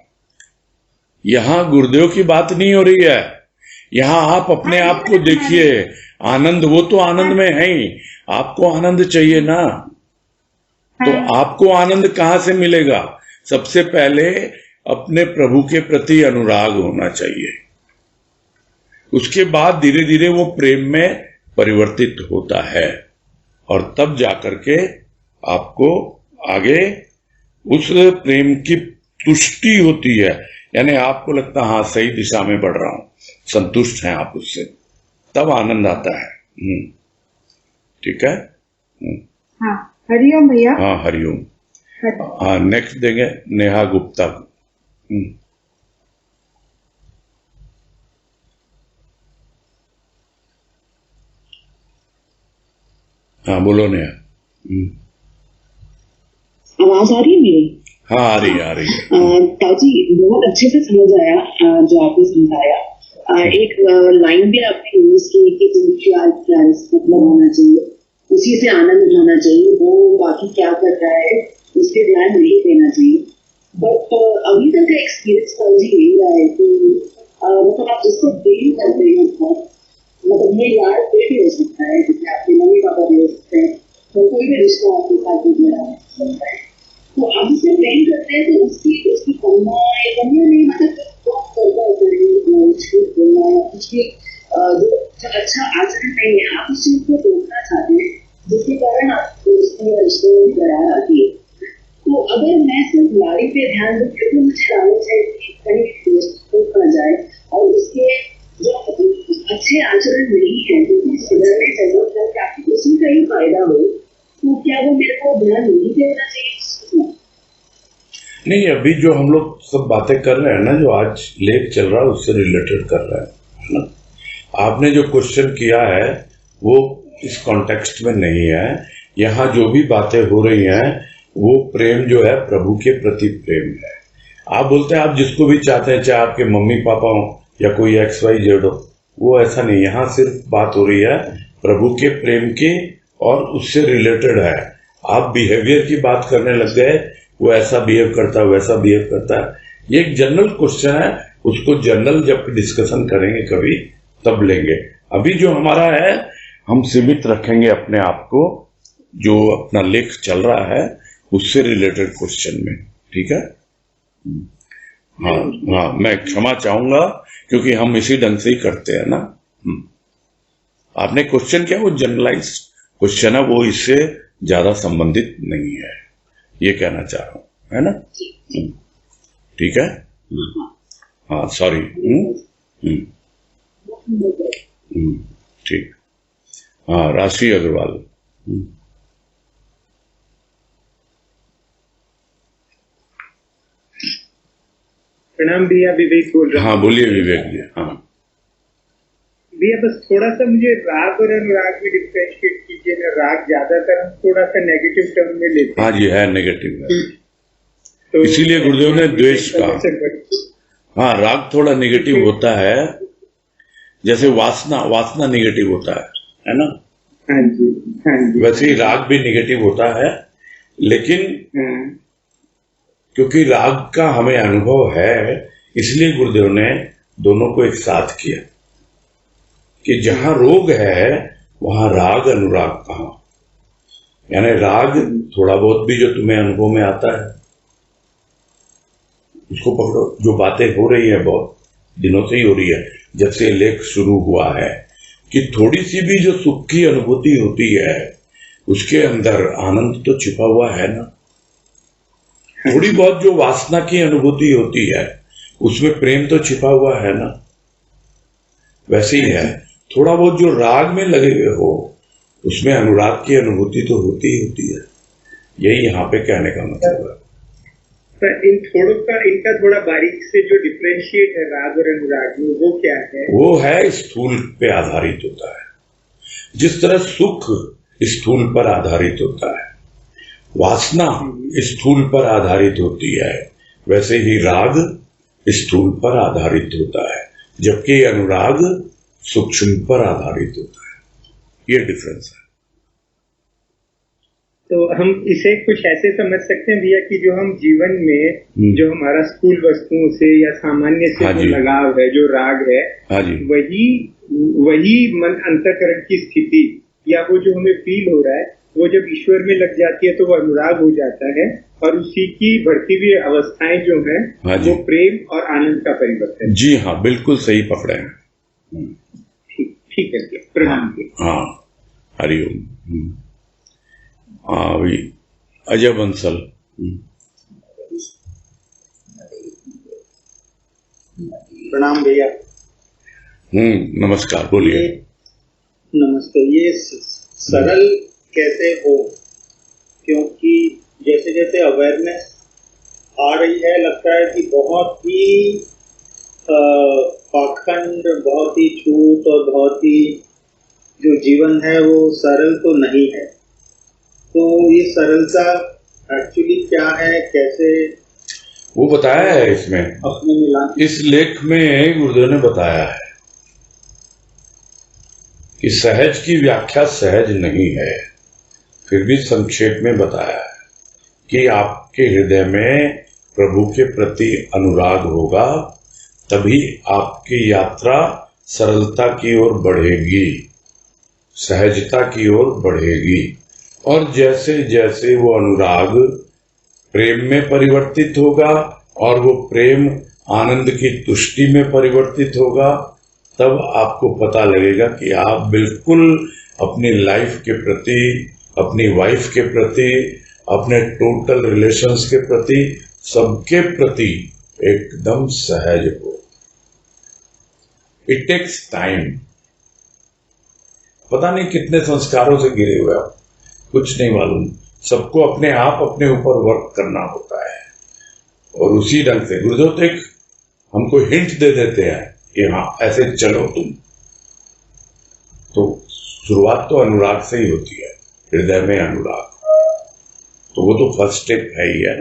यहाँ गुरुदेव की बात नहीं हो रही है, यहाँ आप अपने आप को देखिए। आनंद, वो तो आनंद में है ही, आपको आनंद चाहिए ना। तो आपको आनंद कहाँ से मिलेगा? सबसे पहले अपने प्रभु के प्रति अनुराग होना चाहिए, उसके बाद धीरे धीरे वो प्रेम में परिवर्तित होता है, और तब जाकर के आपको आगे उस प्रेम की तुष्टि होती है, यानी आपको लगता है हाँ सही दिशा में बढ़ रहा हूं, संतुष्ट हैं आप उससे, तब आनंद आता है। ठीक है। हाँ, हरिओम भैया। हाँ हरिओम। हाँ, नेक्स्ट देंगे नेहा गुप्ता। हाँ बोलो नेहा। आवाज आ रही है मेरी? हाँ आ रही है। ताजी बहुत अच्छे से समझ आया जो आपने समझाया। एक लाइन भी आपने यूज की कि मतलब होना चाहिए, उसी से आनंद उठाना चाहिए, वो बाकी क्या कर रहा है उसके ध्यान नहीं देना चाहिए। बट अभी तक का एक्सपीरियंस ताजी यही रहा है कि मतलब आप जिसको प्रेम करते हैं, मतलब ये यार कोई भी हो सकता है, जैसे आपके मम्मी पापा भी हो सकते हैं, तो कोई भी रिश्ता आपके साथ गुजरा है, तो आप जिससे प्रेम करते हैं तो उसकी कमियां नहीं, मतलब झूठ बोलना या कुछ भी जो अच्छा आचरण नहीं है, आप उस चीज को रोकना चाहते हैं, जिसके कारण आप रिश्ते में दरार आती है। तो अगर मैं सिर्फ लाड़ी पे ध्यान दूं, क्योंकि मुझे लालच है कि कहीं दोस्त ना जाए और उसके जो अच्छे आचरण नहीं है तो सुधरने जरूरत है, ताकि उसी का ही फायदा हो, तो क्या वो मेरे को ध्यान नहीं देना चाहिए? नहीं, अभी जो हम लोग सब बातें कर रहे हैं ना, जो आज लेख चल रहा है उससे रिलेटेड कर रहे हैं ना। आपने जो क्वेश्चन किया है वो इस कॉन्टेक्स्ट में नहीं है। यहाँ जो भी बातें हो रही हैं वो प्रेम जो है प्रभु के प्रति प्रेम है। आप बोलते हैं आप जिसको भी चाहते हैं, चाहे आपके मम्मी पापा हो या कोई XYZ हो, वो ऐसा नहीं, यहाँ सिर्फ बात हो रही है प्रभु के प्रेम की और उससे रिलेटेड है। आप बिहेवियर की बात करने लग गए, वो ऐसा बिहेव करता है, वैसा बिहेव करता है, ये एक जनरल क्वेश्चन है, उसको जनरल जब डिस्कशन करेंगे कभी तब लेंगे। अभी जो हमारा है हम सीमित रखेंगे अपने आप को, जो अपना लेख चल रहा है उससे रिलेटेड क्वेश्चन में, ठीक है। हाँ हाँ, मैं क्षमा चाहूंगा क्योंकि हम इसी ढंग से ही करते हैं ना। आपने क्वेश्चन किया वो जनरलाइज क्वेश्चन है, वो इससे ज्यादा संबंधित नहीं है, ये कहना चाह रहा हूं, है ना। ठीक है। हाँ सॉरी। ठीक। हाँ राशि अग्रवाल। प्रणाम भैया, विवेक बोल रहा हूँ। हाँ बोलिए विवेक जी। हाँ भैया बस थोड़ा सा मुझे राग और अनुराग में डिफ्रेंशिएट कीजिए ना। राग ज्यादातर हम थोड़ा सा नेगेटिव टर्म में लेते हैं। हाँ जी, है नेगेटिव है, तो इसीलिए गुरुदेव ने द्वेष कहा। हाँ राग थोड़ा नेगेटिव होता है, जैसे वासना नेगेटिव होता है ना। हाँ जी, हाँ जी। वैसे ही राग भी नेगेटिव होता है, लेकिन क्योंकि राग का हमें अनुभव है इसलिए गुरुदेव ने दोनों को एक साथ किया कि जहां रोग है वहां राग अनुराग कहां। यानी राग थोड़ा बहुत भी जो तुम्हें अनुभव में आता है उसको पकड़ो। जो बातें हो रही है बहुत दिनों से ही हो रही है, जब से लेख शुरू हुआ है, कि थोड़ी सी भी जो सुख की अनुभूति होती है उसके अंदर आनंद तो छिपा हुआ है ना। थोड़ी बहुत जो वासना की अनुभूति होती है उसमें प्रेम तो छिपा हुआ है ना। वैसे ही है, थोड़ा बहुत जो राग में लगे हुए हो उसमें अनुराग की अनुभूति तो होती ही होती है। यही यहाँ पे कहने का मतलब है। पर इनका थोड़ा बारीक से जो डिफरेंशिएट है राग और अनुराग में, वो क्या है? वो है स्थूल पे आधारित होता है। जिस तरह सुख स्थूल पर आधारित होता है, वासना स्थूल पर आधारित होती है, वैसे ही राग स्थूल पर आधारित होता है, जबकि अनुराग सूक्ष्म पर आधारित होता है। ये डिफरेंस है। तो हम इसे कुछ ऐसे समझ सकते हैं भैया कि जो हम जीवन में जो हमारा स्थूल वस्तुओं से या सामान्य से हाँ जो लगाव है, जो राग है, हाँ जी, वही मन अंतःकरण की स्थिति या वो जो हमें फील हो रहा है वो जब ईश्वर में लग जाती है तो वो अनुराग हो जाता है, और उसी की बढ़ती हुई अवस्थाएं जो हैं हाँ वो प्रेम और आनंद का परिवर्तन। जी हाँ, बिल्कुल सही पकड़े हैं। ठीक है, प्रणाम। हाँ हरिओम। हाँ वही अजय बंसल। प्रणाम भैया। नमस्कार, बोलिए। नमस्ते। ये सरल कैसे हो, क्योंकि जैसे जैसे अवेयरनेस आ रही है लगता है कि बहुत ही पाखंड, बहुत ही छूट और बहुत ही जो जीवन है वो सरल तो नहीं है। तो ये सरलता एक्चुअली क्या है, कैसे वो बताया है इसमें, अपने मिला। इस लेख में गुरुदेव ने बताया है कि सहज की व्याख्या सहज नहीं है, फिर भी संक्षेप में बताया है कि आपके हृदय में प्रभु के प्रति अनुराग होगा तभी आपकी यात्रा सरलता की ओर बढ़ेगी, सहजता की ओर बढ़ेगी। और जैसे जैसे वो अनुराग प्रेम में परिवर्तित होगा और वो प्रेम आनंद की तुष्टि में परिवर्तित होगा, तब आपको पता लगेगा कि आप बिल्कुल अपनी लाइफ के प्रति, अपनी वाइफ के प्रति, अपने टोटल रिलेशंस के प्रति, सबके प्रति एकदम सहज हो। It takes time. पता नहीं कितने संस्कारों से घिरे हुए आप, कुछ नहीं मालूम। सबको अपने आप अपने ऊपर वर्क करना होता है, और उसी ढंग से गुरुदेव तो एक हमको हिंट दे देते हैं कि हाँ ऐसे चलो तुम। तो शुरुआत तो अनुराग से ही होती है, हृदय में अनुराग। तो वो तो फर्स्ट स्टेप है ही है,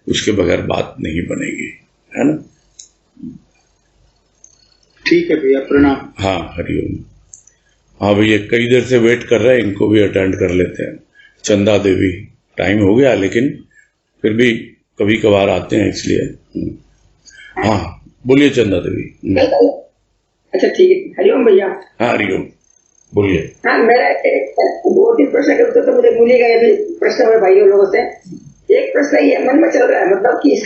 उसके बगैर बात नहीं बनेगी, है ना। ठीक है भैया, प्रणाम। हाँ हरिओम। हाँ भैया कई देर से वेट कर रहे हैं, इनको भी अटेंड कर लेते हैं। चंदा देवी, टाइम हो गया लेकिन फिर भी कभी कभार आते हैं इसलिए। हाँ बोलिए चंदा देवी। अच्छा ठीक है, हरिओम भैया। हाँ हरिओम, बोलिए। हाँ मेरा 2-3 प्रश्न के उत्तर तो मुझे भूल ही गए थे प्रश्न में भाइयों लोगों से। एक प्रश्न ये मन में चल रहा है, मतलब कि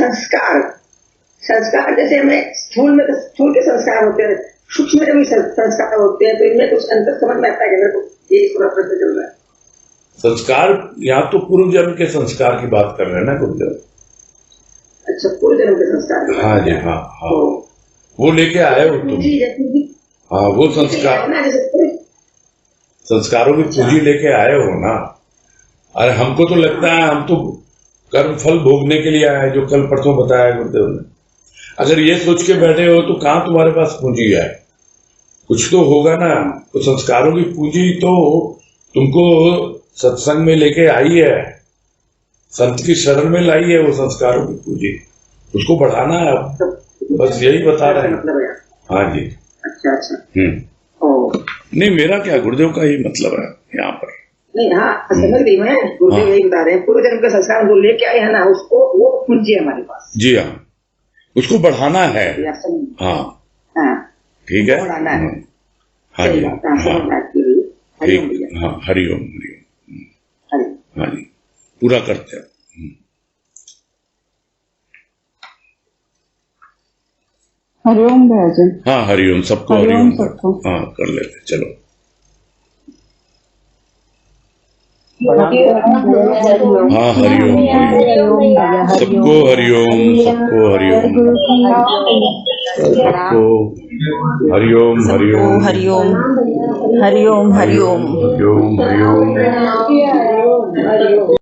संस्कार जैसे हमें स्थूल में तो स्थूल के संस्कार होते हैं, सूक्ष्म में भी संस्कार होते हैं, तो इनमें कुछ अंतर समझ में आता है कि मेरे को यही पूरा प्रश्न चल रहा है। संस्कार, यहाँ तो पूर्व जन्म के संस्कार की बात कर रहे हैं ना गुरुदेव। अच्छा, पूर्व जन्म के संस्कार। हाँ जी, हाँ हाँ, वो लेके आए हो तुम। हाँ वो संस्कारों की पूंजी लेके आए हो ना। अरे हमको तो लगता है हम तो कर्म फल भोगने के लिए आए, जो कल परसों बताया गुरुदेव ने। अगर ये सोच के बैठे हो तो कहाँ तुम्हारे पास पूंजी है? कुछ तो होगा ना। तो संस्कारों की पूंजी तो तुमको सत्संग में लेके आई है, संत की शरण में लाई है वो संस्कारों की पूंजी, उसको बढ़ाना है अब। बस यही बता रहे हैं। हाँ जी। अच्छा। नहीं मेरा क्या, गुरुदेव का ही मतलब है यहाँ पर। नहीं हाँ समझ गई मैं, गुरुदेव यही बता रहे हैं, पूर्व जन्म का संस्कार जो लेके आए हैं ना, उसको वो पूंजी है हमारे पास। जी हाँ, उसको बढ़ाना है। हाँ ठीक है। बढ़ाना है। हाँ जी, ठीक। हाँ हरिओम हरिओम। हाँ जी, पूरा करते हैं। हरिओम भैया। हाँ हरिओम, सबको हरिओम। हाँ कर लेते, चलो। हाँ हरिओम हरिओम, सबको हरिओम, सबको हरिओम, सबको हरिओम हरिओम हरिओम हरिओम हरिओम हरिओम हरिओम।